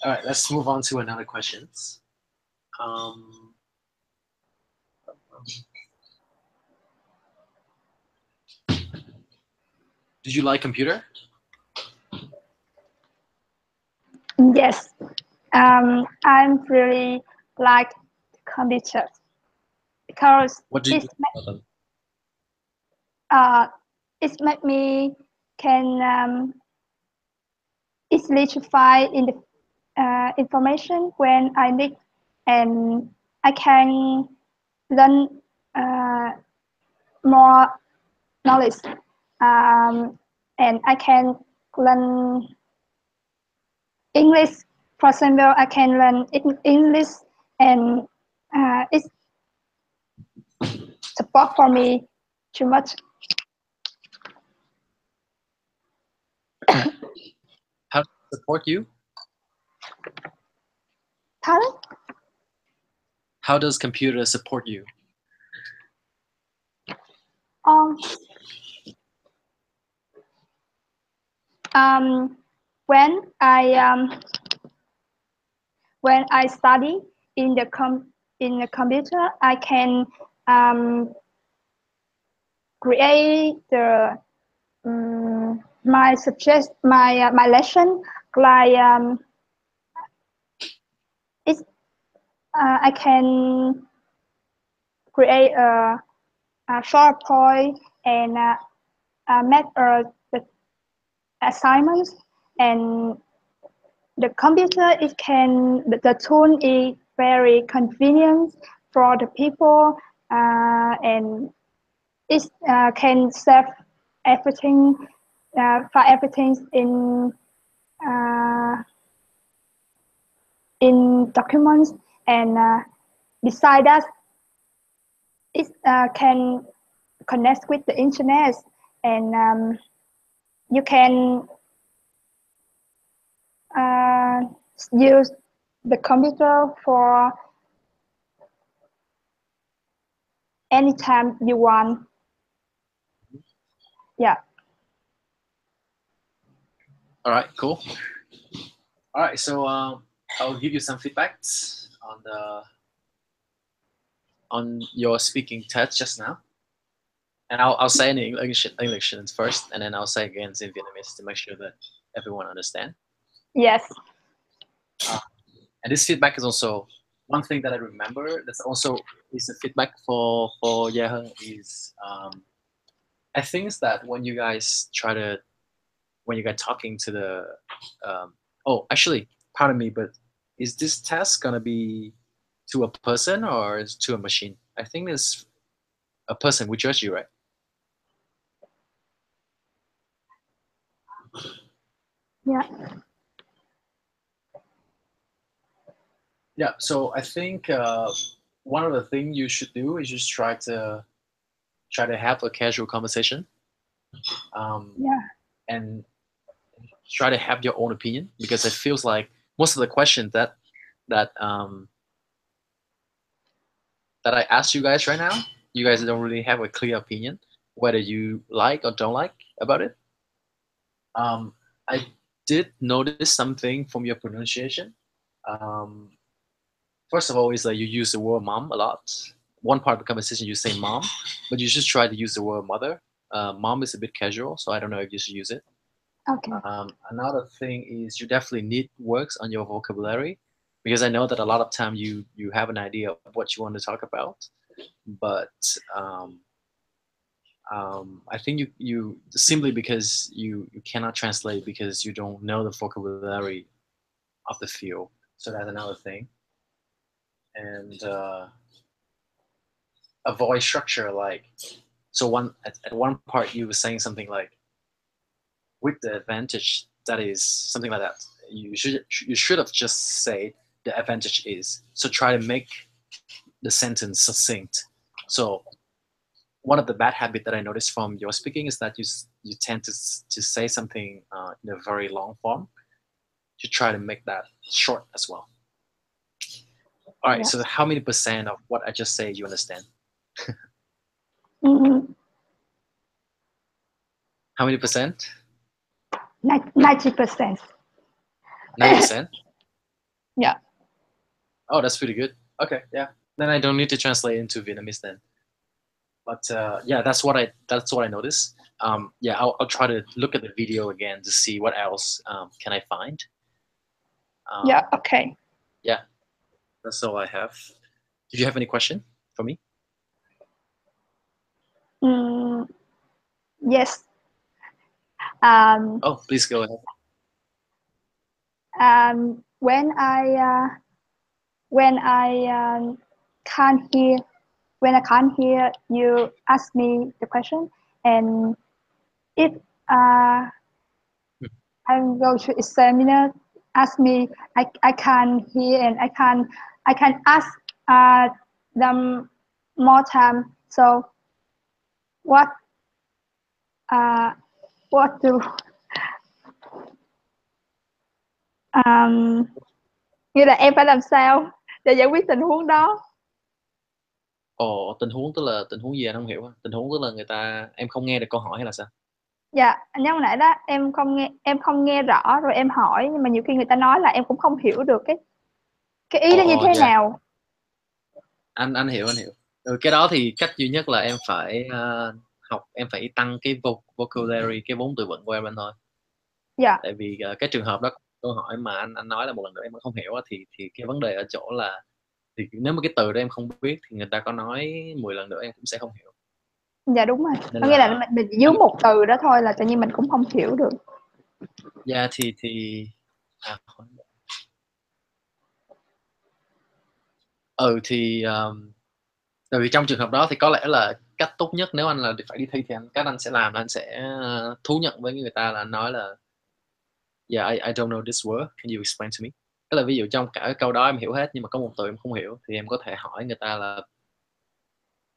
All right, let's move on to another questions. Did you like computer? Yes. I'm really like computer because What do you think about them? it make me can easily to find in the information when I need, and I can learn more knowledge, and I can learn English. For example, I can learn English, and it's support for me too much. How does it support you? Pardon? How does computer support you? Um, when I study in the computer, I can create the my subject, my lesson, like it's I can create a short point, and make the assignments, and the computer the tool is very convenient for the people, and it can save everything, for everything uh, in documents, and beside that, it can connect with the internet, and you can use the computer for anytime you want. Yeah. All right, cool. All right, so I'll give you some feedbacks on your speaking test just now, and I'll say in English first, and then I'll say again in Vietnamese to make sure that everyone understand. Yes. And this feedback is also one thing that I remember. That's also is a feedback for Yeah is I think is that when you guys talking to the oh, actually, pardon me, but is this test gonna be to a person or is to a machine? I think it's a person. We judge you, right? Yeah. Yeah. So I think one of the things you should do is just try to have a casual conversation. Yeah. And try to have your own opinion, because it feels like most of the questions that that I asked you guys right now, you guys don't really have a clear opinion whether you like or don't like about it. I did notice something from your pronunciation. Um, First of all, is that you use the word mom a lot. One part of the conversation you say mom, but you just try to use the word mother. Mom is a bit casual, so I don't know if you should use it. Okay. Another thing is you definitely need works on your vocabulary, because I know that a lot of time you have an idea of what you want to talk about, but I think you simply because you cannot translate because you don't know the vocabulary of the field. So that's another thing. And avoid structure, like, so at one part you were saying something like, with the advantage, that is something like that. You should have just said the advantage is. So try to make the sentence succinct. So one of the bad habit that I noticed from your speaking is that you tend to say something in a very long form. To try to make that short as well. All right. Yeah. So how many percent of what I just said you understand? Mm-hmm. How many percent? 90%. 90%? Yeah. Oh, that's pretty good. Okay, yeah. Then I don't need to translate into Vietnamese then. But yeah, that's what I noticed. Yeah, I'll try to look at the video again to see what else can I find. Yeah. Okay. Yeah, that's all I have. Did you have any question for me? Yes. Oh, please go ahead. When I can't hear you ask me the question, and if I'm going to examiner ask me, I can't hear and I can ask them more time. So what what do như là em phải làm sao để giải quyết tình huống đó? Ồ, tình huống tức là tình huống gì anh không hiểu. Tình huống tức là em không nghe được câu hỏi hay là sao? Dạ, như hồi nãy đó em không nghe rõ rồi em hỏi, nhưng mà nhiều khi người ta nói là em cũng không hiểu được cái ý đó như thế Dạ. nào. Anh hiểu. Cái đó thì cách duy nhất là em phải học, em phải tăng cái vocabulary, cái vốn từ vựng của em lên thôi. Dạ. Tại vì cái trường hợp đó, câu hỏi mà anh nói là một lần nữa em vẫn không hiểu thì cái vấn đề ở chỗ là, thì nếu mà cái từ đó em không biết thì người ta có nói 10 lần nữa em cũng sẽ không hiểu. Dạ đúng rồi. Nên Có nghĩa là mình dưới một từ đó thôi là tự nhiên mình cũng không hiểu được. Dạ thì tại vì trong trường hợp đó thì có lẽ là cách tốt nhất, nếu anh là phải đi thi thì anh sẽ làm là anh sẽ thú nhận với người ta là anh nói là yeah, I don't know this word, can you explain to me? Tức là ví dụ trong cả cái câu đó em hiểu hết nhưng mà có một từ em không hiểu thì em có thể hỏi người ta là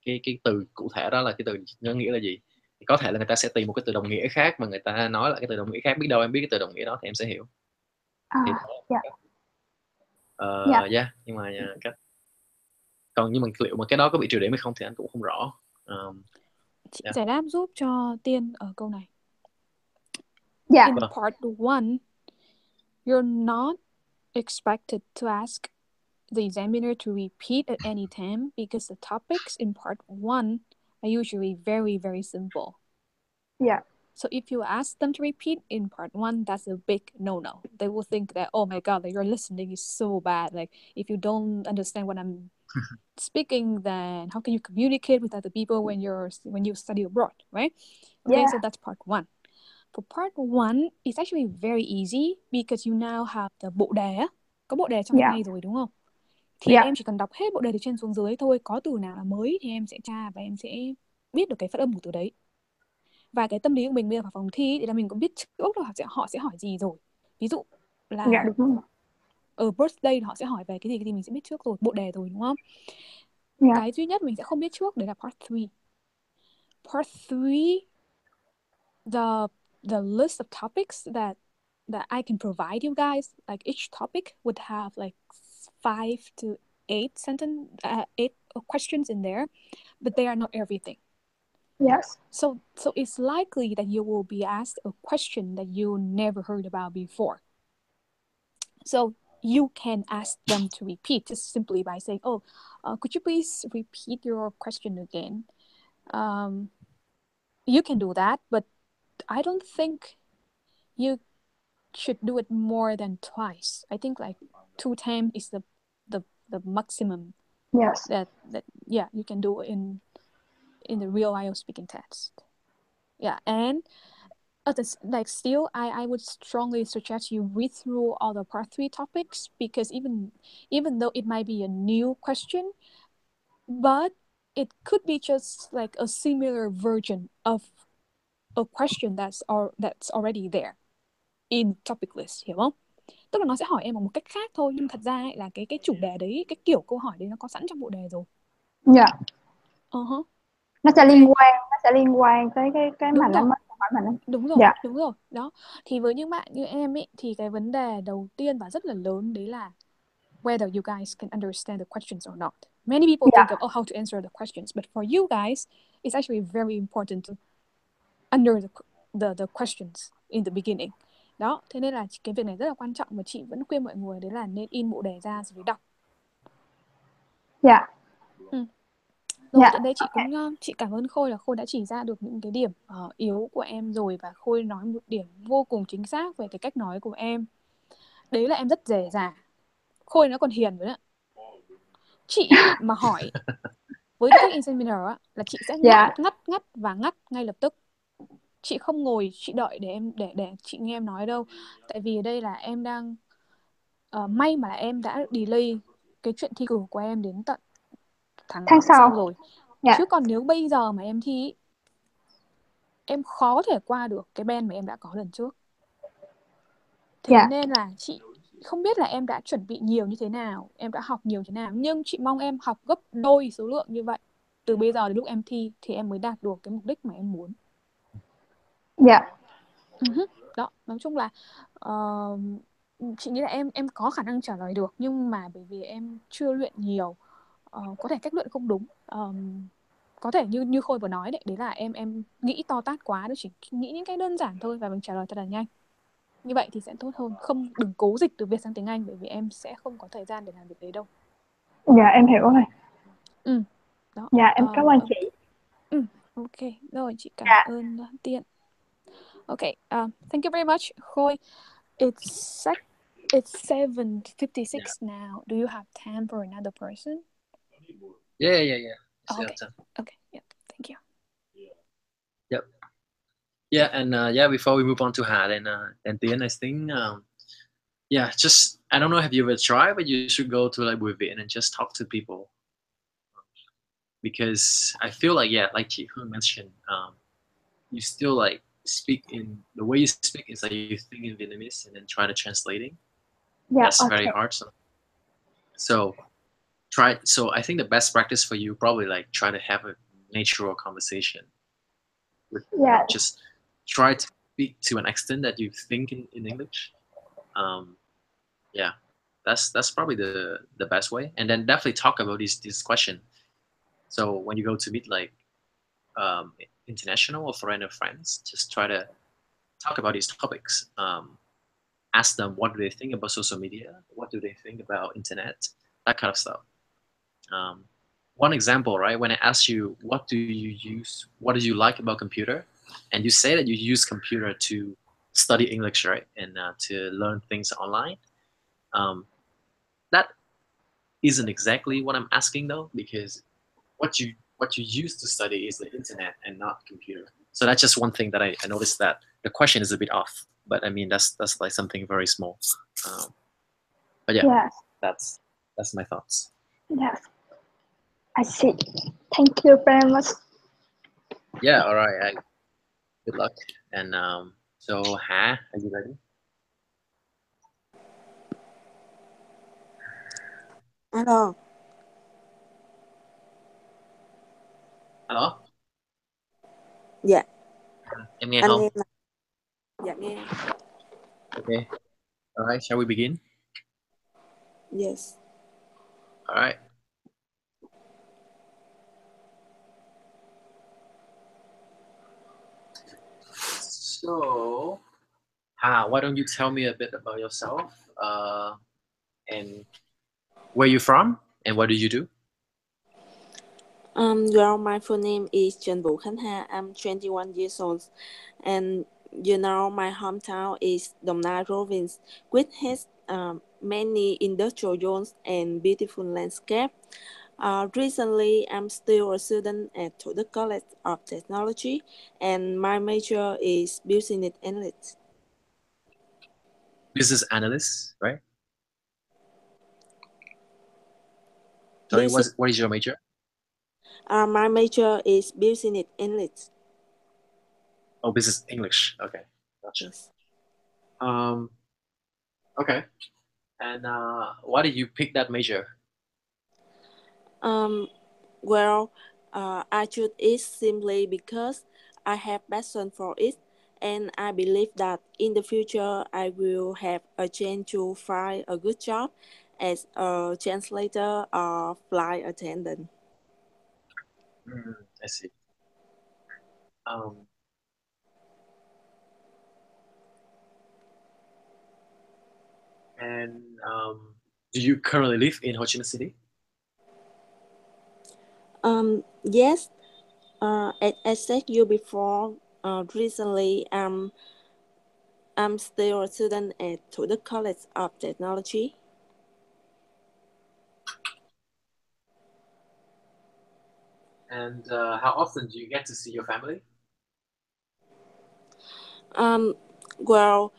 cái từ cụ thể đó là cái từ nó nghĩa là gì. Thì có thể là người ta sẽ tìm một cái từ đồng nghĩa khác mà người ta nói là cái từ đồng nghĩa khác, biết đâu em biết cái từ đồng nghĩa đó thì em sẽ hiểu. Thì Dạ. yeah, nhưng mà cách Còn nhưng mà liệu mà cái đó có bị trừ điểm hay không thì anh cũng không rõ. Chị Yeah. giải đáp giúp cho Tiên ở câu này. Dạ. In part 1, you're not expected to ask the examiner to repeat at any time because the topics in part 1 are usually very, very simple. Dạ. So if you ask them to repeat in part 1, that's a big no-no. They will think that, oh my god, like your listening is so bad. Like if you don't understand what I'm speaking, then how can you communicate with other people when you study abroad, right? Okay, Yeah. so that's part 1. For part 1, it's actually very easy because you now have the bộ đề á. Có bộ đề trong tiếng Dạ. Anh rồi đúng không? Thì Dạ. em chỉ cần đọc hết bộ đề từ trên xuống dưới thôi. Có từ nào là mới thì em sẽ tra và em sẽ biết được cái phát âm của từ đấy. Và cái tâm lý của mình bây giờ vào phòng thi thì là mình cũng biết trước là họ sẽ hỏi gì rồi. Ví dụ là Dạ đúng rồi. ở birthday họ sẽ hỏi về cái gì mình sẽ biết trước rồi, bộ đề rồi đúng không? Dạ. Cái duy nhất mình sẽ không biết trước đấy là part 3. Part 3, the list of topics that I can provide you guys, like each topic would have like 5 to 8 questions in there, but they are not everything. Yes. So it's likely that you will be asked a question that you never heard about before. So you can ask them to repeat just simply by saying, oh, could you please repeat your question again? You can do that, but I don't think you should do it more than twice. I think like 2 times is the maximum. Yes. That yeah, you can do in the real IELTS speaking test. Yeah, and still I would strongly suggest you read through all the part 3 topics, because even though it might be a new question, but it could be just like a similar version of a question that's already there in topic list, hiểu không? Tức là nó sẽ hỏi em bằng một cách khác thôi, nhưng thật ra ấy, là cái chủ đề đấy, cái kiểu câu hỏi đấy nó có sẵn trong bộ đề rồi. Dạ. Nó sẽ liên quan tới cái mà nó mới hỏi mình. Đúng rồi, dạ. Đúng rồi. Đó. Thì với những bạn như em ấy thì cái vấn đề đầu tiên và rất là lớn đấy là whether you guys can understand the questions or not. Many people think of how to answer the questions, but for you guys, it's actually very important to under the questions in the beginning. Đó, thế nên là cái việc này rất là quan trọng và chị vẫn khuyên mọi người đấy là nên in bộ đề ra rồi đọc. Dạ. Rồi đến đây chị cảm ơn Khôi là Khôi đã chỉ ra được những cái điểm yếu của em rồi, và Khôi nói một điểm vô cùng chính xác về cái cách nói của em. Đấy là em rất dè dà. Khôi nó còn hiền rồi đấy. Chị mà hỏi với tư cách examiner á là chị sẽ ngắt và ngắt ngay lập tức. Chị không ngồi chị đợi để chị nghe em nói đâu. Tại vì ở đây là em đang may mà em đã delay cái chuyện thi cử của em đến tận tháng sau rồi. Chứ còn nếu bây giờ mà em thi, em khó thể qua được cái band mà em đã có lần trước. Thế nên là chị không biết là em đã chuẩn bị nhiều như thế nào, em đã học nhiều thế nào, nhưng chị mong em học gấp đôi số lượng như vậy. Từ bây giờ đến lúc em thi thì em mới đạt được cái mục đích mà em muốn. Dạ. Đó, nói chung là chị nghĩ là em có khả năng trả lời được, nhưng mà bởi vì em chưa luyện nhiều, có thể cách luyện không đúng, có thể như Khôi vừa nói đấy là em nghĩ to tát quá, đó chỉ nghĩ những cái đơn giản thôi và mình trả lời thật là nhanh. Như vậy thì sẽ tốt hơn. Đừng cố dịch từ Việt sang tiếng Anh, bởi vì em sẽ không có thời gian để làm việc đấy đâu. Dạ em hiểu rồi. Đó. Dạ em cảm ơn chị. Ok, rồi chị cảm ơn Tiên. Okay, thank you very much, Khôi. It's 7:56 now. Do you have time for another person? Yeah. Okay. Yeah, thank you. Yep. Yeah, and before we move on to Hà and Tiến, I think just I don't know, have you ever tried, but you should go to like Bùi Viện and just talk to people, because I feel like like chị Hương mentioned, you still like speak in the way you speak is like you think in Vietnamese and then try to translating. That's very hard. So try. So I think the best practice for you probably like try to have a natural conversation. Just try to speak to an extent that you think in English. That's probably the best way. And then definitely talk about this question. So when you go to meet like um, international or foreigner friends, just try to talk about these topics. Ask them what do they think about social media, what do they think about internet, that kind of stuff. Um, One example, right? When I ask you what do you use, what do you like about computer, and you say that you use computer to study English, right, and to learn things online. Um, that isn't exactly what I'm asking though, because what you use to study is the internet and not computer. So that's just one thing that I noticed that the question is a bit off. But I mean that's like something very small. But yeah, Yes, that's that's my thoughts. yes, I see. Thank you very much. Yeah, all right. Good luck. And so Ha, are you ready? Alo, Hello? dạ, Em nghe anh không? nghe nè. Dạ nghe. Okay. All right, shall we begin? Yes. All right. So, Ha, why don't you tell me a bit about yourself? And where you from and what do you do? Well, my full name is Trần Vũ Khánh Hà. I'm 21 years old, and my hometown is Đồng Nai province, which has many industrial zones and beautiful landscape. Recently, I'm still a student at Thủ Đức College of Technology, and my major is business analytics. Business analyst, right? Sorry, Business, what is your major? my major is business analytics. Oh, business English. Okay, gotcha. Yes. Um, okay. And why did you pick that major? Um, Well, I choose it simply because I have passion for it, and I believe that in the future I will have a chance to find a good job as a translator or flight attendant. I see. Um, and do you currently live in Ho Chi Minh City? Yes, as I said you before, recently I'm still a student at the College of Technology. And how often do you get to see your family? Um, well,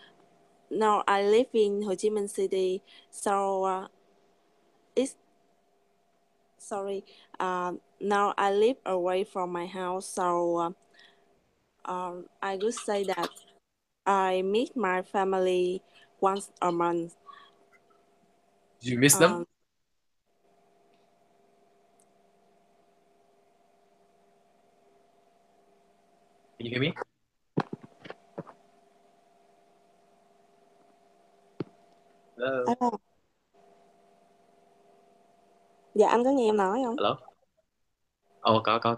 now I live in Ho Chi Minh City, so it's sorry. Now I live away from my house, so I would say that I meet my family once a month. Do you miss them? Um, Can you hear me? Hello. Alo. Dạ anh có nghe em nói không? Hello. Oh, có.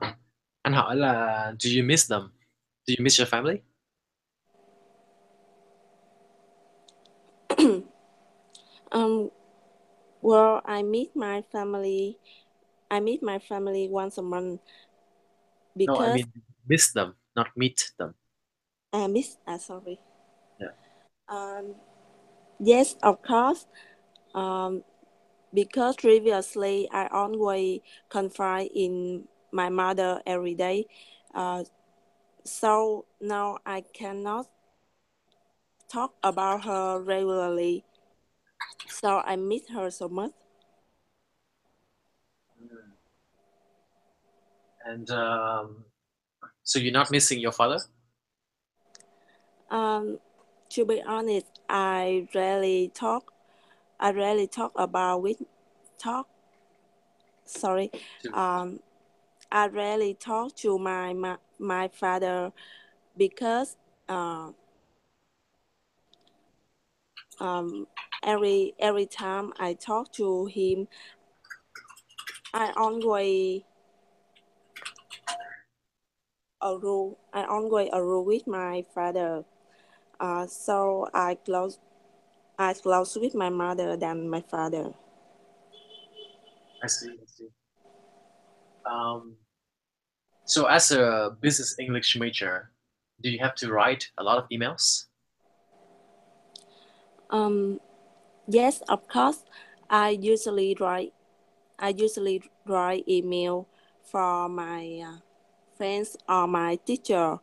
Anh hỏi là do you miss them? Do you miss your family? Um, well, I meet my family. I meet my family once a month No, I because mean miss them, not meet them. I miss. Sorry. Yeah. Um, yes, of course. Um, because previously I always confide in my mother every day. Uh, so now I cannot talk about her regularly. So I miss her so much. And so you're not missing your father? Um, to be honest, I rarely talk about with talk. Sorry. To Um, I rarely talk to my father because uh, um, every time I talk to him, I always argue with my father. So I close with my mother than my father. I see. I see. Um, so as a business English major, do you have to write a lot of emails? Um, yes, of course. I usually write I usually write email for my friends or my teacher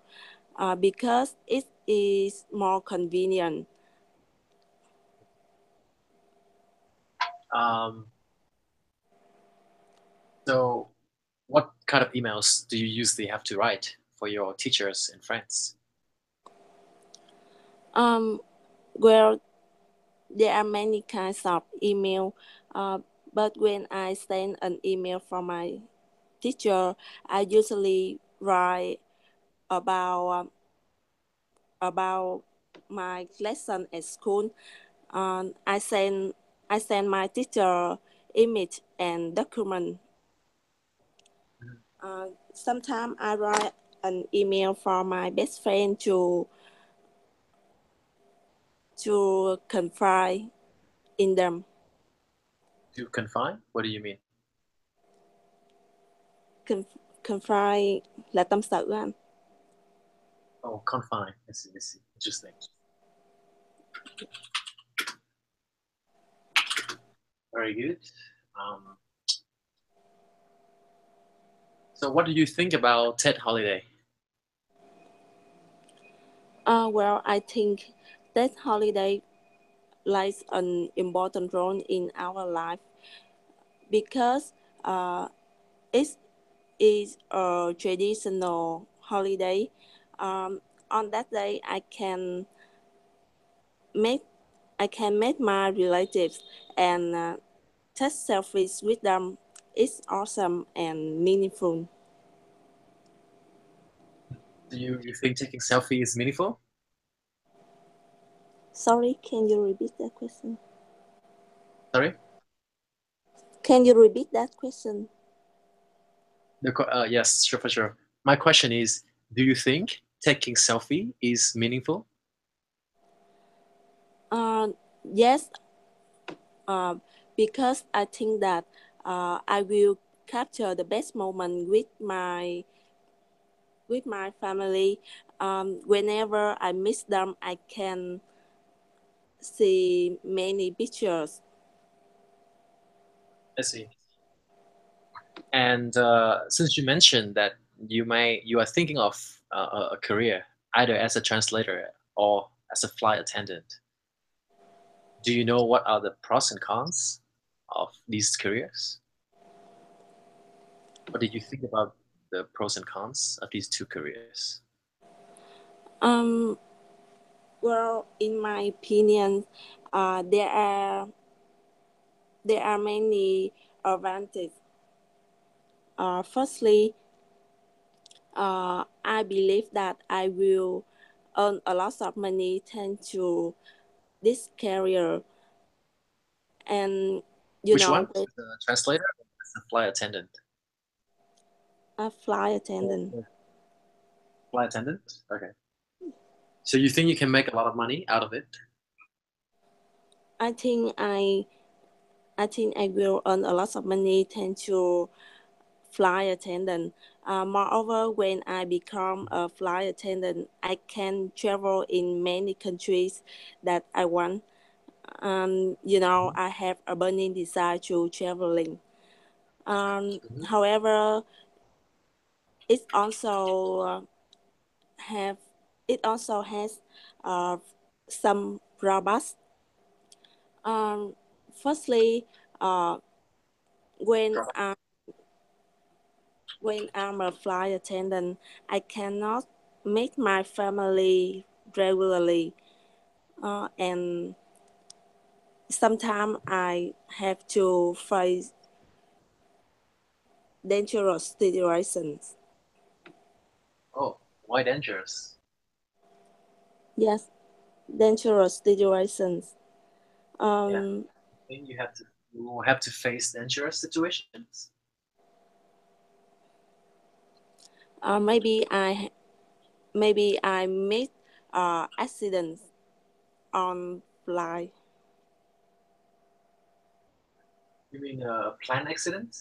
because it is more convenient. Um, so what kind of emails do you usually have to write for your teachers and friends? Um, well, there are many kinds of email, uh, but when I send an email for my teacher, I usually write about about my lesson at school. I send my teacher image and document. Sometimes I write an email for my best friend to confide in them. To confine? What do you mean? Confide là tâm sự á anh. Oh, confine. I see. I see. Interesting. Very good. Um, so what do you think about TED holiday? Well, I think that holiday plays an important role in our life because it is a traditional holiday. Um, on that day, make I can meet my relatives and take selfies with them. It's awesome and meaningful. Do you think taking selfie is meaningful? Sorry, can you repeat that question? Sorry? Can you repeat that question? Yes, sure, for sure. My question is, do you think taking selfie is meaningful? Uh, yes, uh, because I think that I will capture the best moment with my family. Whenever I miss them, I can see many pictures. I see. And since you mentioned that you are thinking of a career either as a translator or as a flight attendant, do you know what are the pros and cons of these careers? What did you think about the pros and cons of these two careers? Um, well, in my opinion, uh, there are there are many advantages. Firstly, I believe that I will earn a lot of money thanks to this career, and Which one? with As a translator or as a flight attendant? a flight attendant. Flight attendant? Okay. So you think you can make a lot of money out of it? I think I I think I will earn a lot of money thanks to flight attendant. Moreover, when I become a flight attendant, I can travel in many countries that I want. I have a burning desire to traveling. Mhm. However, it also have it also has uh, some drawbacks. Um, Firstly, uh, when I when I'm a flight attendant, I cannot meet my family regularly, and sometimes I have to face dangerous situations. Oh, why dangerous? Yes, dangerous situations. Um, I think you will have to face dangerous situations. maybe I made accidents on flight. You mean a plane accident?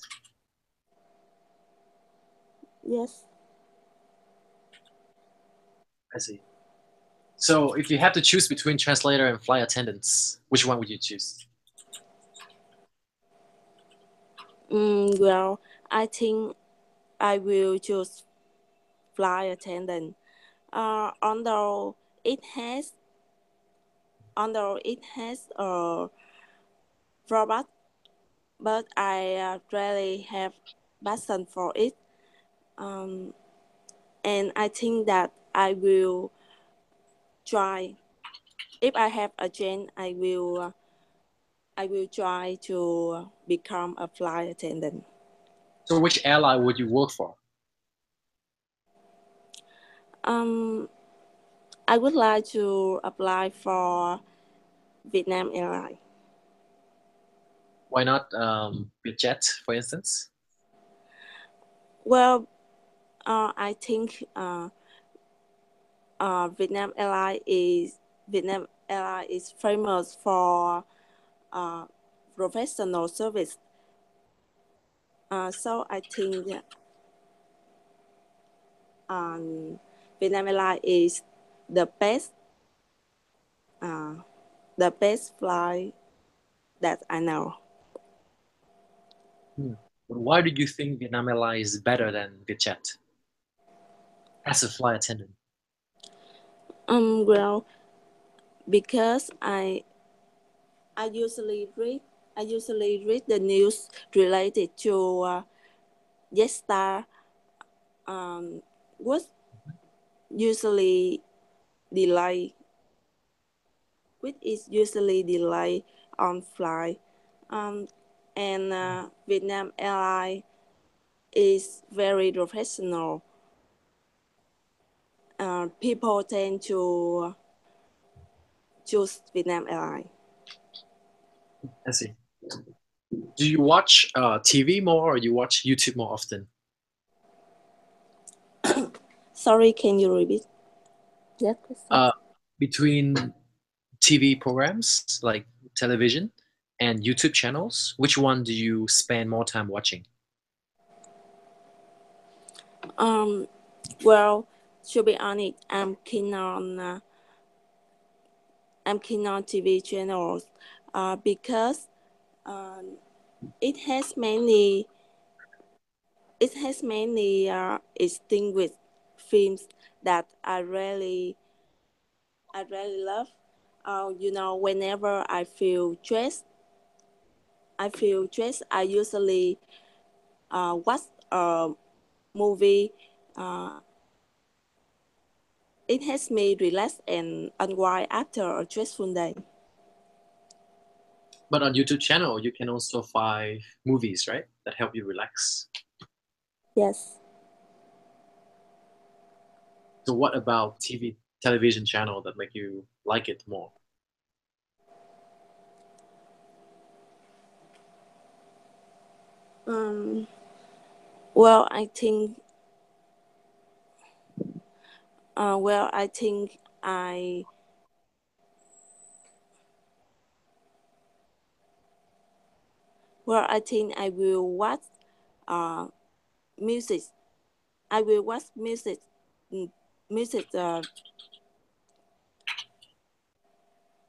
Yes. I see. So if you had to choose between translator and flight attendants, which one would you choose? Well, I think I will choose flight attendant. Although it has a robot, but I really have passion for it. Um, and I think that I will try. If I have a chance, I will try to become a flight attendant. So which airline would you work for? Um, I would like to apply for Vietnam Airlines. Why not Vietjet, for instance? Well, I think Vietnam Airlines is famous for uh, professional service. So I think um, Vietnam Airlines is the best uh, the best flight that I know. But why do you think Vietnam Airlines is better than Vietjet as a flight attendant? Well, because I usually read I usually read the news related to Jetstar was usually delay, which is usually delay on flight. Um, and Vietnam Airlines is very professional. People tend to choose Vietnam Airlines. I see. Do you watch TV more or you watch YouTube more often? Sorry, can you repeat that question? Between TV programs like television and YouTube channels, which one do you spend more time watching? Um, well, to be honest, I'm keen on TV channels, because um, it has many distinguished films that I really love. Whenever I usually watch a movie. Uh, it helps me relax and unwind after a stressful day. But on YouTube channel, you can also find movies, right? That help you relax. Yes. So what about television channel that make you like it more? Um, well, I think. Well, I think I. Well, I think I will watch. Uh, music. I will watch music. Music.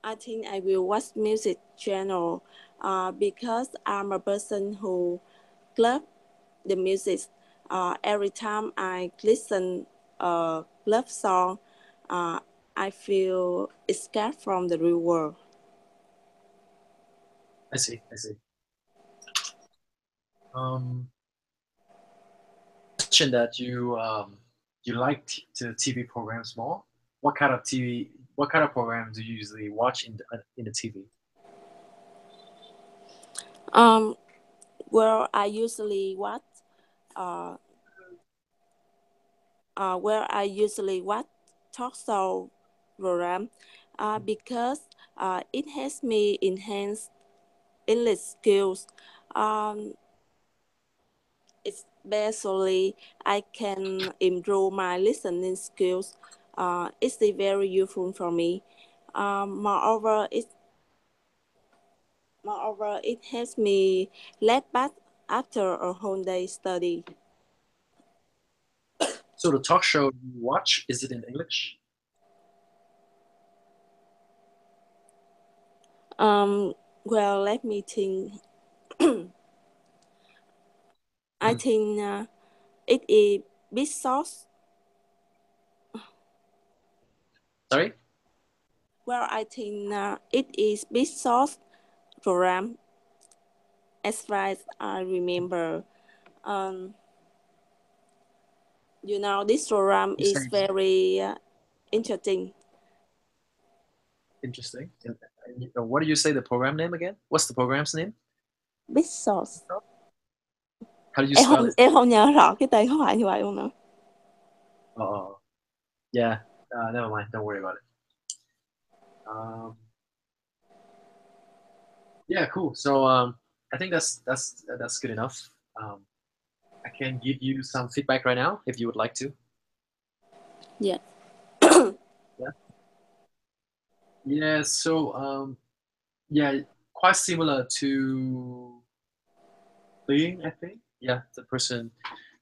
I think I will watch music channel. Because I'm a person who love the music. Every time I listen a love song, uh, I feel escape from the real world. I see. I see. Um, mentioned that you like the TV programs more. What kind of TV? What kind of programs do you usually watch in the TV? Um, I usually watch. Uh, where I usually watch talk show program. because it helps me enhance English skills. Um, Especially, I can improve my listening skills. It's very useful for me. Moreover, it helps me let back after a whole day study. So the talk show you watch, is it in English? Well, let me think. I think it is bit source. Sorry? Well, I think it is bit source program as far as I remember. Um, this program You say is very interesting. interesting. And what do you say the program name again? What's the program's name? Bit source. How do you spell it? Em không nhớ rõ cái tên, không phải như vậy luôn nữa. Oh, yeah. Never mind. Don't worry about it. Um, yeah, cool. So I think that's good enough. I can give you some feedback right now if you would like to. Yeah. Yeah. Yeah. So yeah, quite similar to Ling, I think. Yeah, the person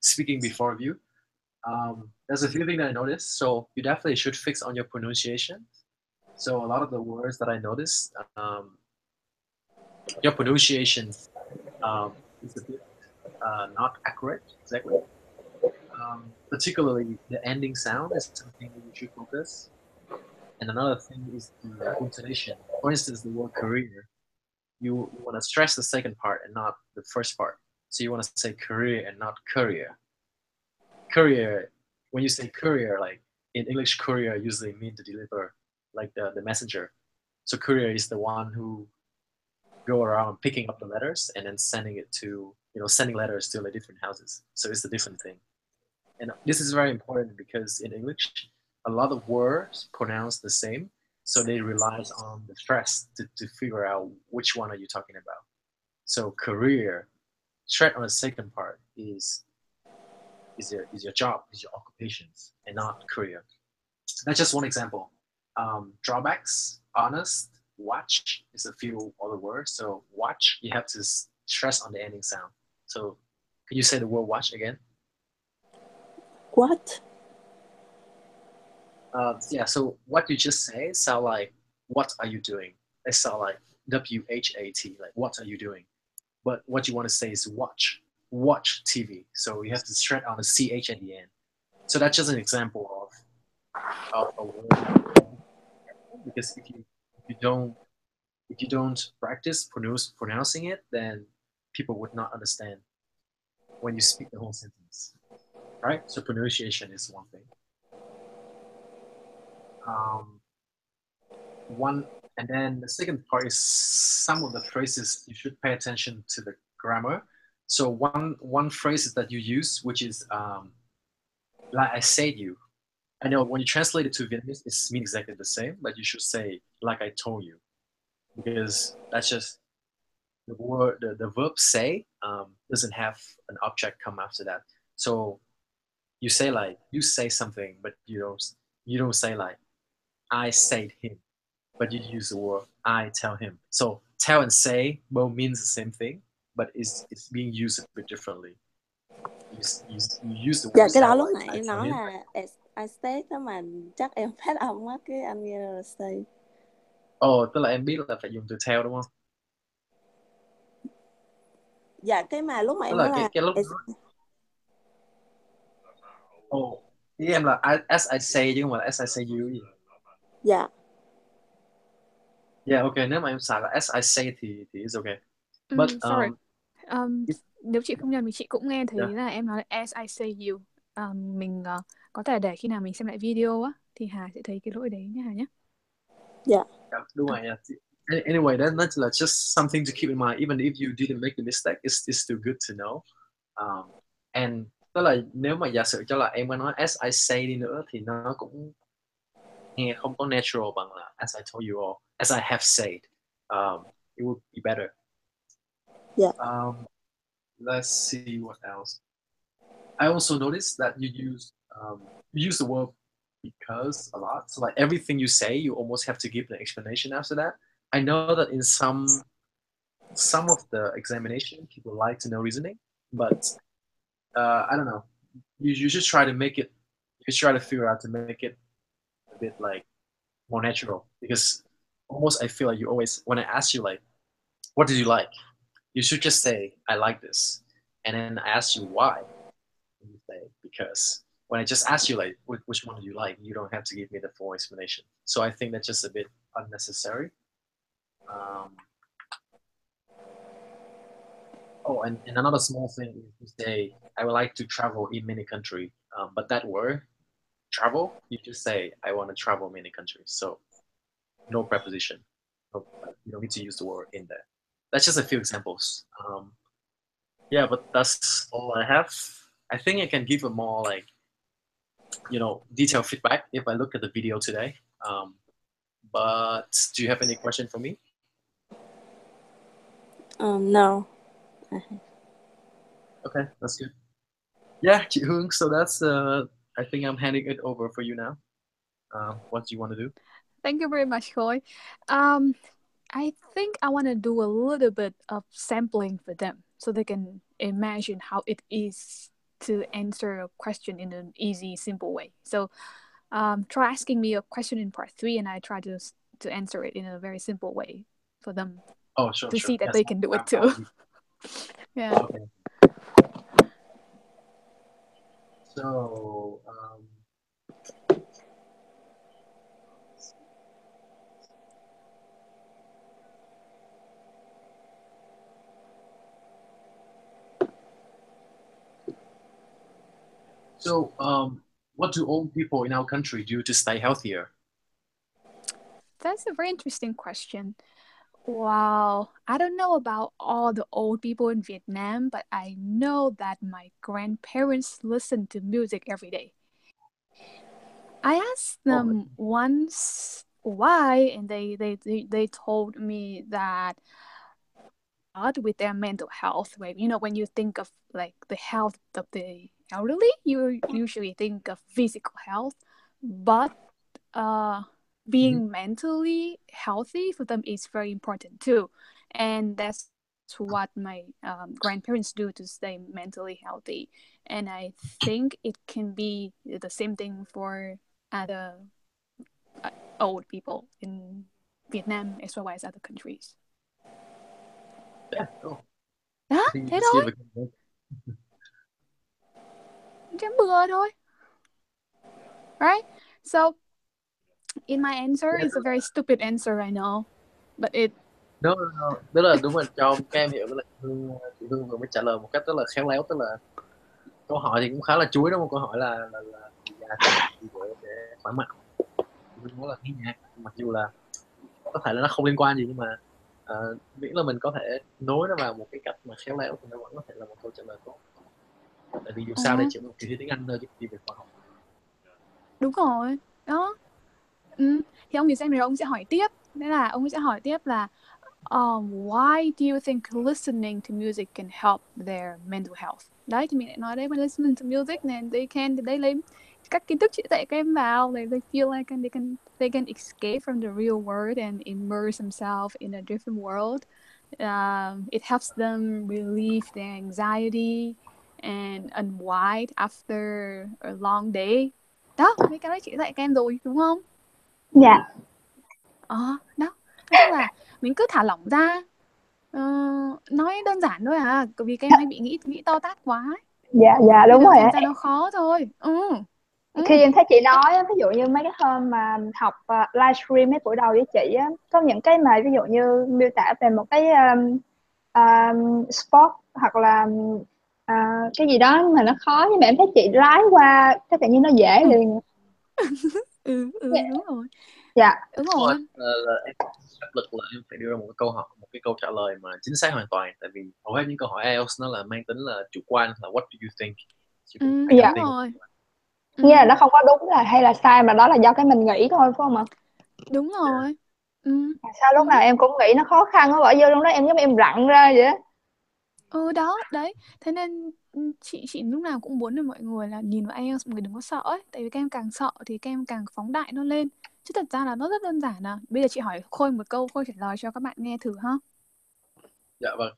speaking before you. There's a few things that I noticed. So you definitely should fix on your pronunciation. So a lot of the words that I noticed, your pronunciation is a bit not accurate exactly. Particularly the ending sound is something that you should focus. And another thing is the intonation. For instance, the word career, you want to stress the second part and not the first part. So you want to say career and not courier. Courier, when you say courier, like in English, courier usually mean to deliver, like the messenger. So courier is the one who go around picking up the letters and then sending it to, sending letters to the different houses. So it's a different thing. And this is very important because in English, a lot of words pronounce the same. So they relies on the stress to figure out which one are you talking about. So career, stress on the second part is your job, is your occupations, and not career. That's just one example. Drawbacks, honest, watch is a few other words. So watch, you have to stress on the ending sound. So can you say the word watch again? What? Yeah, so what you just say sound like, what are you doing? It sound like WHAT, like what are you doing? But what you want to say is watch TV. So you have to stress on the CH at the end. So that's just an example of a word. Because if you don't practice pronouncing it, then people would not understand when you speak the whole sentence. Right? So pronunciation is one thing. One and then the second part is some of the phrases you should pay attention to the grammar. So one phrase that you use, which is like I said you. I know when you translate it to Vietnamese, it means exactly the same, but you should say like I told you, because that's just the word. The verb say doesn't have an object come after that. So you say like you say something, but you don't say like I said him, but you use the word I tell him. So tell and say both means the same thing, but it's being used a bit differently. You use the Dạ, word cái đó tell lúc like nãy I em tell nói him. là I said đó, mà chắc em phát âm quá cái anh nghe là say. Tức là em biết là phải dùng từ tell đúng không? Dạ, cái mà lúc mà Tức em nói là là cái lúc đó. Ý em là as I say chứ không phải là as I say you gì. dạ. Yeah, okay, nếu mà em xài là as I say thì it's okay. But Sorry. Nếu chị không nhầm thì chị cũng nghe thấy yeah. là em nói as I say you. Mình có thể để khi nào mình xem lại video á thì Hà sẽ thấy cái lỗi đấy nhé Hà nhé. Dạ. Yeah, đúng rồi. Yeah. Anyway, that's just something to keep in mind. Even if you didn't make the mistake, it's still good to know. And tức là nếu mà giả sử cho là em có nói as I say đi nữa thì nó cũng nghe không có natural bằng là as I told you all, as I have said, it would be better. Yeah. Let's see what else. I also noticed that you use the word because a lot. So like everything you say, you almost have to give an explanation after that. I know that in some of the examination, people like to know reasoning, but I don't know. You should try to make it. You should try to figure out to make it a bit like more natural, because almost I feel like you always, when I ask you like, what did you like, you should just say I like this, and then I ask you why, and you say because. When I just ask you like which one do you like, you don't have to give me the full explanation. So I think that's just a bit unnecessary. Oh, and another small thing is to say I would like to travel in many countries, but that word travel, you just say I want to travel many countries. So no preposition. No, you don't need to use the word in there. That's just a few examples. Yeah, but that's all I have. I think I can give a more like detailed feedback if I look at the video today. But do you have any question for me? No. Okay, that's good. Yeah, chị Hương, so that's I think I'm handing it over for you now. What do you want to do? Thank you very much, Khôi. I think I want to do a little bit of sampling for them so they can imagine how it is to answer a question in an easy, simple way. So try asking me a question in part 3 and I try to answer it in a very simple way for them Sure. see that yes, they can do it too. Yeah. Okay. So, what do old people in our country do to stay healthier? That's a very interesting question. Wow, I don't know about all the old people in Vietnam, but I know that my grandparents listen to music every day. I asked them once why, and they told me that with their mental health. Right? When you think of like the health of the elderly, you usually think of physical health, but being mentally healthy for them is very important too, and that's what my grandparents do to stay mentally healthy. And I think it can be the same thing for other old people in Vietnam as well as other countries. Yeah, cool. Đó, thế thôi. Chém bừa thôi. Right? So, in my answer, it's a very stupid answer, I know. But it... No. Tức là đúng rồi, cho các em hiểu, tức là chị Hương vừa mới trả lời một cách rất là khéo léo, tức là câu hỏi thì cũng khá là chuối, đúng không? Câu hỏi là già để khỏe mạnh. Chị Hương nói là nghe nhạc, mặc dù là có thể là nó không liên quan gì, nhưng mà miễn là mình có thể nối nó vào một cái cách mà khéo léo thì nó vẫn có thể là một câu trả lời tốt. Tại vì dù sao đây chỉ là một kỳ thi tiếng Anh thôi chứ kỳ về khoa học. Đúng rồi, đó. Thì ông nhìn xem rồi ông sẽ hỏi tiếp. Thế là ông sẽ hỏi tiếp là why do you think listening to music can help their mental health? Đấy, thì mình lại nói đấy, when listening to music then they lấy các kiến thức chị dạy các em vào, they feel like they can escape from the real world and immerse themselves in a different world. It helps them relieve their anxiety and unwind after a long day. Đó, mấy cái đó chị dạy các em rồi, đúng không? Dạ. Đó, nói chung là mình cứ thả lỏng ra, nói đơn giản thôi à, vì các em hay bị nghĩ to tát quá ấy. Dạ đúng rồi Thành ra nó khó thôi. Khi em thấy chị nói, ví dụ như mấy cái hôm mà học livestream mấy buổi đầu với chị á, có những cái mà ví dụ như miêu tả về một cái sport hoặc là cái gì đó mà nó khó, nhưng mà em thấy chị lái qua cái tự nhiên nó dễ liền. Đúng rồi. Dạ. Đúng rồi. Là em áp lực là em phải đưa ra một cái câu hỏi, một cái câu trả lời mà chính xác hoàn toàn, tại vì hầu hết những câu hỏi IELTS nó là mang tính là chủ quan, là what do you think? Đúng rồi. Nghĩa là nó không có đúng là hay là sai, mà đó là do cái mình nghĩ thôi, phải không ạ? Đúng rồi. Sao lúc nào em cũng nghĩ nó khó khăn á, bỏ vô trong đó em giống em rặn ra vậy á. Đó đấy, thế nên chị lúc nào cũng muốn là mọi người là nhìn vào IELTS, mọi người đừng có sợ ấy, tại vì các em càng sợ thì các em càng phóng đại nó lên, chứ thật ra là nó rất đơn giản. Bây giờ chị hỏi Khôi một câu, Khôi trả lời cho các bạn nghe thử ha. Dạ vâng.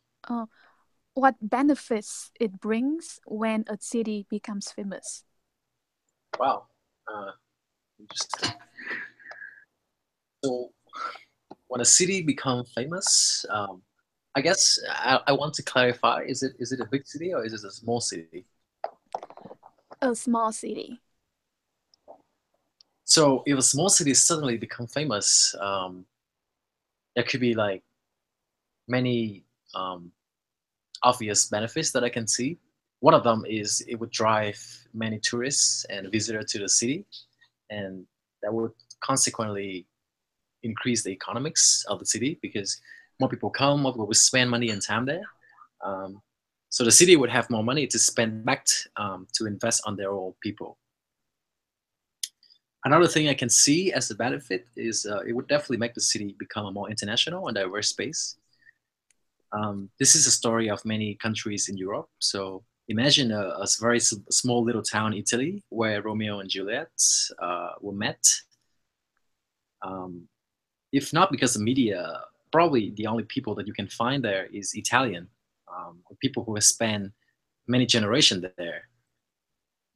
What benefits it brings when a city becomes famous? Wow. Interesting. So when a city becomes famous, I guess I want to clarify: is it a big city or is it a small city? A small city. So if a small city suddenly become famous, there could be like many obvious benefits that I can see. One of them is it would drive many tourists and visitors to the city, and that would consequently increase the economics of the city because more people come, more people will spend money and time there. So the city would have more money to spend back to invest on their own people. Another thing I can see as a benefit is it would definitely make the city become a more international and diverse space. This is a story of many countries in Europe. So imagine a very small little town in Italy where Romeo and Juliet were met. If not because of media, probably the only people that you can find there is Italian, people who have spent many generations there.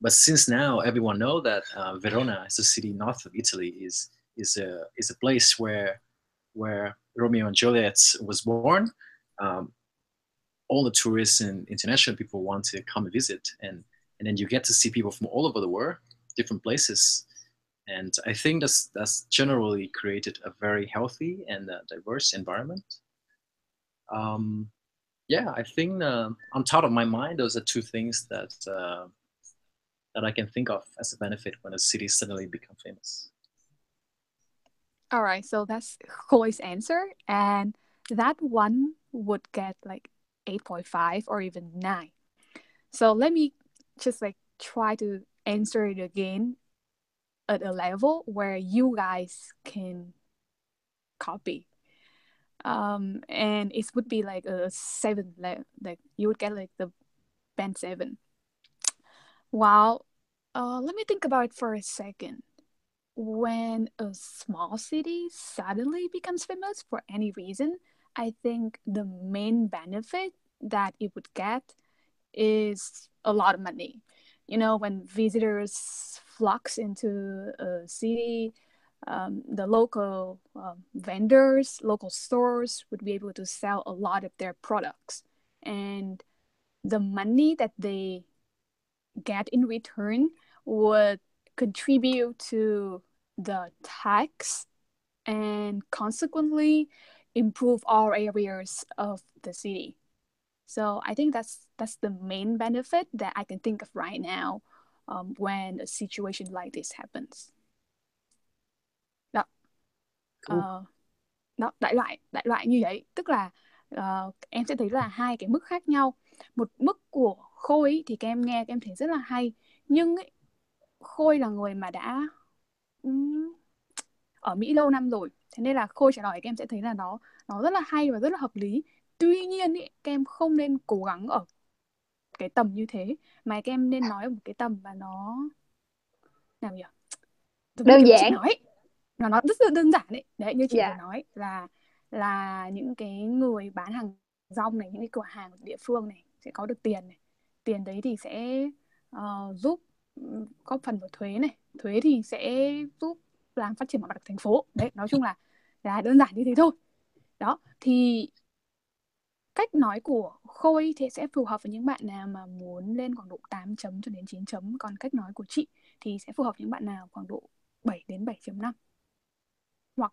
But since now everyone know that Verona is a city north of Italy, is a place where Romeo and Juliet was born. All the tourists and international people want to come and visit, and then you get to see people from all over the world, different places, and I think that's generally created a very healthy and diverse environment. Yeah, I think on top of my mind, those are two things that I can think of as a benefit when a city suddenly becomes famous. All right, so that's Khoi's answer, and that one would get like 8.5 or even 9. So let me just like try to answer it again at a level where you guys can copy. And it would be like a 7, like you would get like the band 7. Wow. Let me think about it for a second. When a small city suddenly becomes famous for any reason, I think the main benefit that it would get is a lot of money. You know, when visitors flocks into a city, the local vendors, local stores would be able to sell a lot of their products. And the money that they get in return would contribute to the tax and consequently improve all areas of the city. So I think that's the main benefit that I can think of right now when a situation like this happens. Đó. Đó, đại loại như vậy, tức là em sẽ thấy là hai cái mức khác nhau. Một mức của Khôi ý, thì các em nghe các em thấy rất là hay, nhưng ấy, Khôi là người mà đã ở Mỹ lâu năm rồi, thế nên là Khôi trả lời các em sẽ thấy là nó rất là hay và rất là hợp lý. Tuy nhiên ý, các em không nên cố gắng ở cái tầm như thế, mà các em nên nói ở một cái tầm mà nó nào nhỉ, Đơn giản. chị nói nó rất là đơn giản đấy. Đấy, như chị Dạ. vừa nói là những cái người bán hàng rong này, những cái cửa hàng địa phương này sẽ có được tiền này. Tiền đấy thì sẽ giúp góp phần vào thuế này. Thuế thì sẽ giúp làm phát triển mọi mặt thành phố. Đấy, nói chung là đơn giản như thế thôi. Đó, thì cách nói của Khôi thì sẽ phù hợp với những bạn nào mà muốn lên khoảng độ 8 chấm cho đến 9 chấm. Còn cách nói của chị thì sẽ phù hợp với những bạn nào khoảng độ 7 đến 7.5. Hoặc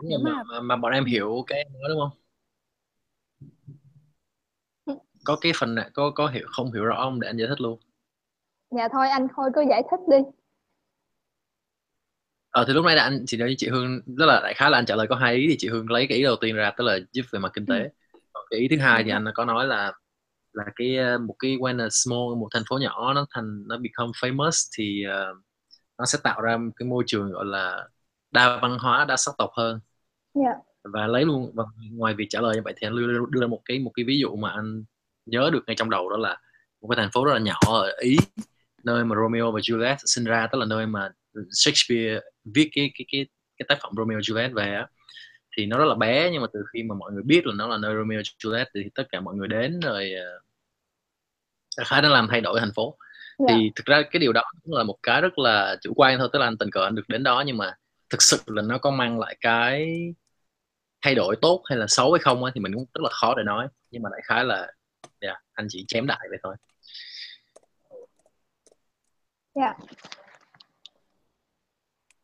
nếu mà bọn em hiểu cái em nói đúng không? Có cái phần này có hiểu không hiểu rõ không để anh giải thích luôn? Dạ thôi anh Khôi cứ giải thích đi. Thì lúc nãy là anh chỉ nói với chị Hương rất là đại khái là anh trả lời có 2 ý, thì chị Hương lấy cái ý đầu tiên ra, tức là giúp về mặt kinh tế. Còn cái ý thứ hai thì anh có nói là là cái một cái when a small, một thành phố nhỏ nó become famous thì nó sẽ tạo ra một cái môi trường gọi là đa văn hóa, đa sắc tộc hơn. Dạ. Và lấy luôn, và ngoài việc trả lời như vậy thì anh đưa ra một cái ví dụ mà anh nhớ được ngay trong đầu, đó là một cái thành phố rất là nhỏ ở Ý, nơi mà Romeo và Juliet sinh ra, tức là nơi mà Shakespeare viết cái tác phẩm Romeo và Juliet về á. Thì nó rất là bé, nhưng mà từ khi mà mọi người biết là nó là nơi Romeo và Juliet thì tất cả mọi người đến rồi, khá nó làm thay đổi thành phố. Dạ. Thì thực ra cái điều đó cũng là một cái rất là chủ quan thôi, tức là anh tình cờ anh được đến đó, nhưng mà thực sự là nó có mang lại cái thay đổi tốt hay là xấu hay không á, thì mình cũng rất là khó để nói, nhưng mà đại khái là anh chỉ chém đại vậy thôi. Dạ.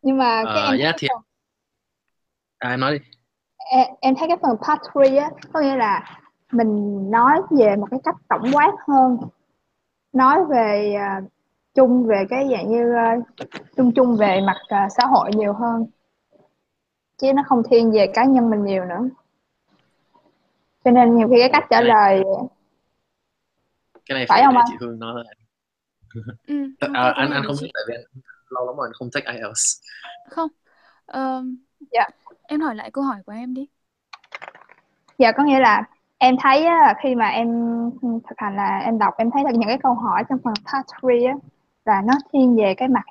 Nhưng mà cái em thấy Thì em nói đi. em thấy cái phần part 3 á, có nghĩa là mình nói về một cái cách tổng quát hơn, nói về chung về cái dạng như chung chung về mặt xã hội nhiều hơn, chứ nó không thiên về cá nhân mình nhiều nữa, cho nên nhiều khi cái cách trả lời Cái này phải phải không để anh? chị Hương nói thôi. Ok, thế bây giờ Anh để không biết, chị. tại vì anh lâu lắm rồi anh không take IELTS. Không. Dạ. Em hỏi lại câu hỏi của em đi. Dạ, có nghĩa là em thấy á, khi mà em thực hành là em đọc, em thấy là những cái câu hỏi trong phần part 3 á, là nó thiên về cái mặt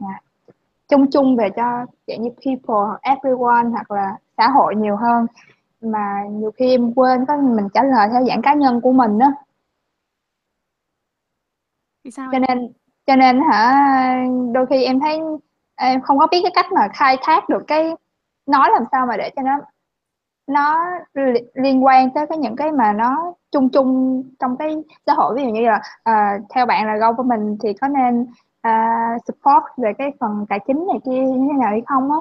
chung chung về cho dạng như people hoặc everyone hoặc là xã hội nhiều hơn, mà nhiều khi em quên có mình trả lời theo dạng cá nhân của mình á, Vì sao cho em? nên cho nên đôi khi em thấy em không có biết cái cách mà khai thác được cái nói làm sao mà để cho nó liên quan tới những cái mà nó chung chung trong cái xã hội, ví dụ như là theo bạn là government thì có nên support về cái phần tài chính này kia như thế nào hay không á.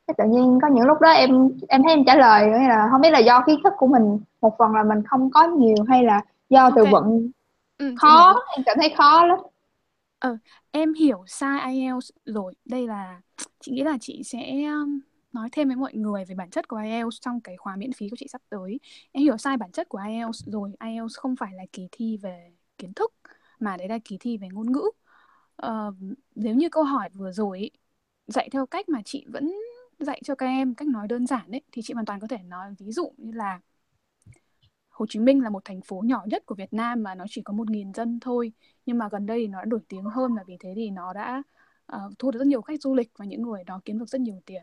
Cái tự nhiên có những lúc đó em thấy em trả lời nghĩa là không biết là do kiến thức của mình, một phần là mình không có nhiều, hay là do từ Ok. vựng Chị hiểu khó, rồi. em cảm thấy khó lắm. Em hiểu sai IELTS rồi. Đây là chị nghĩ là chị sẽ nói thêm với mọi người về bản chất của IELTS trong cái khóa miễn phí của chị sắp tới. Em hiểu sai bản chất của IELTS rồi. IELTS không phải là kỳ thi về kiến thức, mà đấy là kỳ thi về ngôn ngữ. Nếu như câu hỏi vừa rồi ý, dạy theo cách mà chị vẫn dạy cho các em cách nói đơn giản ấy, thì chị hoàn toàn có thể nói ví dụ như là Hồ Chí Minh là một thành phố nhỏ nhất của Việt Nam mà nó chỉ có 1.000 dân thôi, nhưng mà gần đây thì nó đã nổi tiếng hơn, và vì thế thì nó đã thu được rất nhiều khách du lịch và những người đó kiếm được rất nhiều tiền.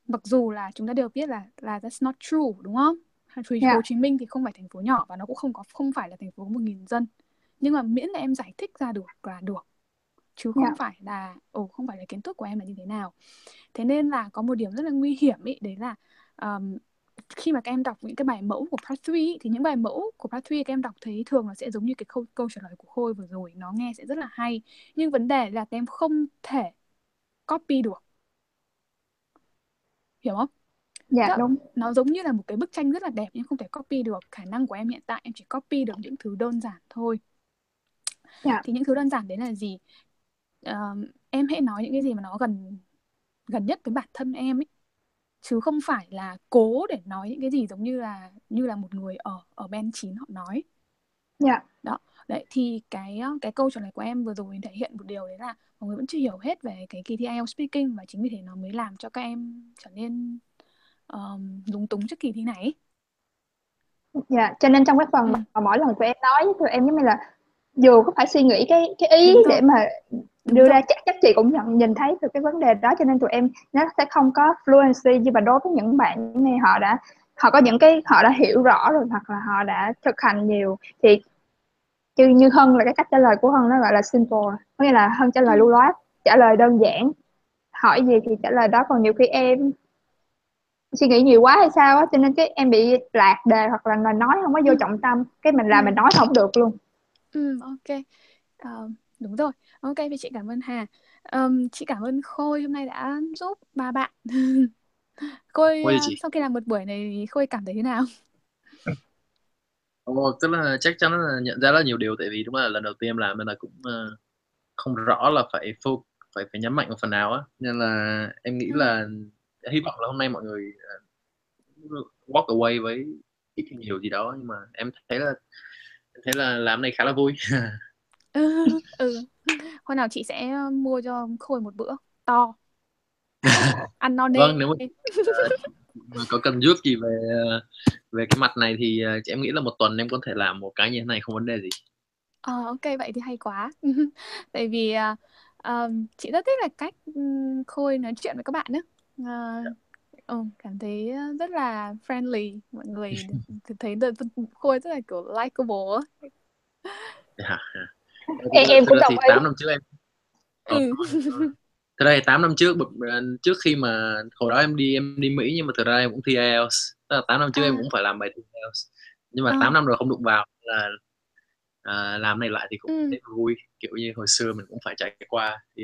Mặc dù là chúng ta đều biết là that's not true, đúng không? Dạ. Hồ Chí Minh thì không phải thành phố nhỏ và nó cũng không phải là thành phố 1.000 dân, nhưng mà miễn là em giải thích ra được là được, chứ Dạ. không phải là kiến thức của em là như thế nào. Thế nên là có một điểm rất là nguy hiểm ý, đấy là khi mà các em đọc những cái bài mẫu của Part 3 ý, thì những bài mẫu của Part 3 các em đọc thấy thường là sẽ giống như cái câu trả lời của Khôi vừa rồi, nó nghe sẽ rất là hay, nhưng vấn đề là các em không thể copy được, hiểu không? Dạ Tức đúng. nó giống như là một cái bức tranh rất là đẹp nhưng không thể copy được. Khả năng của em hiện tại em chỉ copy được những thứ đơn giản thôi. Dạ. Thì những thứ đơn giản đấy là gì? Em hãy nói những cái gì mà nó gần nhất với bản thân em ấy, chứ không phải là cố để nói những cái gì giống như là một người ở bên 9 họ nói. Dạ. Đó, đấy thì cái câu trả lời của em vừa rồi thể hiện một điều, đấy là mọi người vẫn chưa hiểu hết về cái kỳ thi IELTS speaking, và chính vì thế nó mới làm cho các em trở nên lúng túng trước kỳ thi này ấy. Dạ, cho nên trong cái phần Ừ, mà mỗi lần tụi em nói với tụi em giống như là dù có phải suy nghĩ cái ý đúng để rồi, mà đúng đưa rồi. ra, chắc chị cũng nhìn thấy được cái vấn đề đó, cho nên tụi em nó sẽ không có fluency. Nhưng mà đối với những bạn như này, họ có những cái họ đã hiểu rõ rồi, hoặc là họ đã thực hành nhiều, thì chứ như Hân là cái cách trả lời của Hân nó gọi là simple, có nghĩa là Hân trả lời lưu Ừ, loát, trả lời đơn giản, hỏi gì thì trả lời đó. Còn nhiều khi em suy nghĩ nhiều quá hay sao á, cho nên cái em bị lạc đề, hoặc là nói không có vô ừ, trọng tâm, cái mình làm ừ, mình nói không được luôn. ok. Đúng rồi. Ok, thì chị cảm ơn Hà. Chị cảm ơn Khôi hôm nay đã giúp ba bạn. Khôi Ôi chị. sau khi làm một buổi này thì Khôi cảm thấy thế nào? Tức là chắc chắn là nhận ra rất nhiều điều, tại vì đúng là lần đầu tiên em làm nên là cũng không rõ là phải nhấn mạnh vào phần nào á, nên là em nghĩ Ừ, là hy vọng là hôm nay mọi người walk away với ít nhiều gì đó, nhưng mà em thấy là Thế là làm này khá là vui. Ừ. Hôm nào chị sẽ mua cho Khôi một bữa to, ăn no nê. Vâng, nếu mà có cần giúp gì về cái mặt này thì em nghĩ là một tuần em có thể làm một cái như thế này không vấn đề gì. Ok, vậy thì hay quá. Tại vì chị rất thích là cách Khôi nói chuyện với các bạn á. Cảm thấy rất là friendly, mọi người thấy Khôi rất là kiểu likable á. Dạ. Em Thực cũng ra đồng thì ý. 8 năm trước em Ừ. thực ra thì 8 năm trước trước khi mà hồi đó em đi Mỹ, nhưng mà thực ra em cũng thi IELTS. Tức là 8 năm trước em cũng phải làm bài thi IELTS, nhưng mà 8 À, năm rồi không đụng vào là làm này lại thì cũng ừ. thấy vui, kiểu như hồi xưa mình cũng phải trải qua thì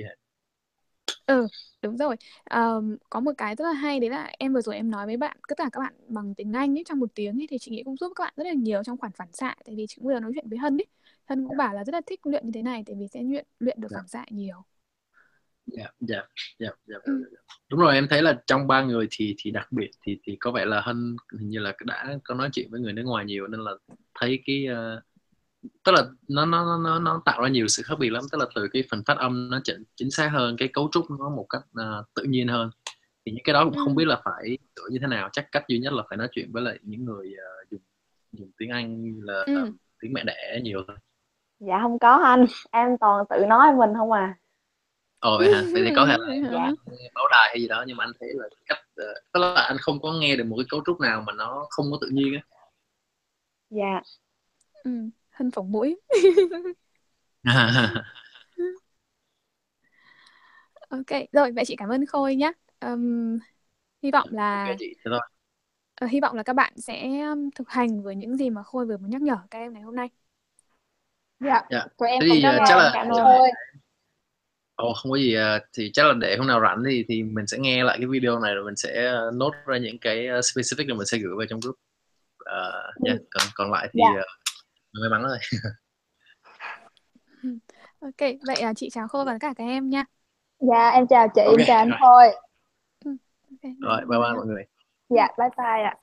Ừ, đúng rồi. Có một cái rất là hay đấy là em vừa rồi em nói với bạn, tất cả các bạn bằng tiếng Anh ấy trong một tiếng ấy, thì chị nghĩ cũng giúp các bạn rất là nhiều trong khoản phản xạ. Tại vì chị cũng vừa nói chuyện với Hân ấy, Hân cũng bảo là rất là thích luyện như thế này, tại vì sẽ luyện được dạ phản xạ nhiều. dạ dạ dạ dạ Ừ. đúng rồi. Em thấy là trong ba người thì đặc biệt thì có vẻ là Hân hình như là đã có nói chuyện với người nước ngoài nhiều, nên là thấy cái tức là nó tạo ra nhiều sự khác biệt lắm. Tức là từ cái phần phát âm nó chính xác hơn, cái cấu trúc nó một cách tự nhiên hơn, thì những cái đó cũng không Ừ. biết là phải sửa như thế nào. Chắc cách duy nhất là phải nói chuyện với lại những người dùng tiếng Anh như là Ừ. tiếng mẹ đẻ nhiều thôi. Dạ không có anh, em toàn tự nói mình không à. Ồ vậy hả? Vậy thì có thể là Vậy em Dạ. hả? nghe báo đài hay gì đó, nhưng mà anh thấy là cách tức là anh không có nghe được một cái cấu trúc nào mà nó không có tự nhiên á. Dạ. Ừ. Hân phỏng mũi. Ok, rồi vậy chị cảm ơn Khôi nhé. Hy vọng Ok là chị, thế thôi. hy vọng là các bạn sẽ thực hành với những gì mà Khôi vừa mới nhắc nhở các em ngày hôm nay. Dạ, Dạ. tụi em Thế cũng thì cảm Dạ chắc ơn em là cảm ơn. thôi. ồ không có gì, thì chắc là để hôm nào rảnh thì mình sẽ nghe lại cái video này, rồi mình sẽ nốt ra những cái specific rồi mình sẽ gửi vào trong group. Dạ. Còn lại thì Dạ, may mắn thôi. Ok, vậy chị chào Khôi và tất cả các em nha. dạ em chào chị, Ok em chào anh rồi. Thôi. Ừ. Ok, bye Rồi bye bye bye Hân. mọi người. Dạ, bye bye ạ.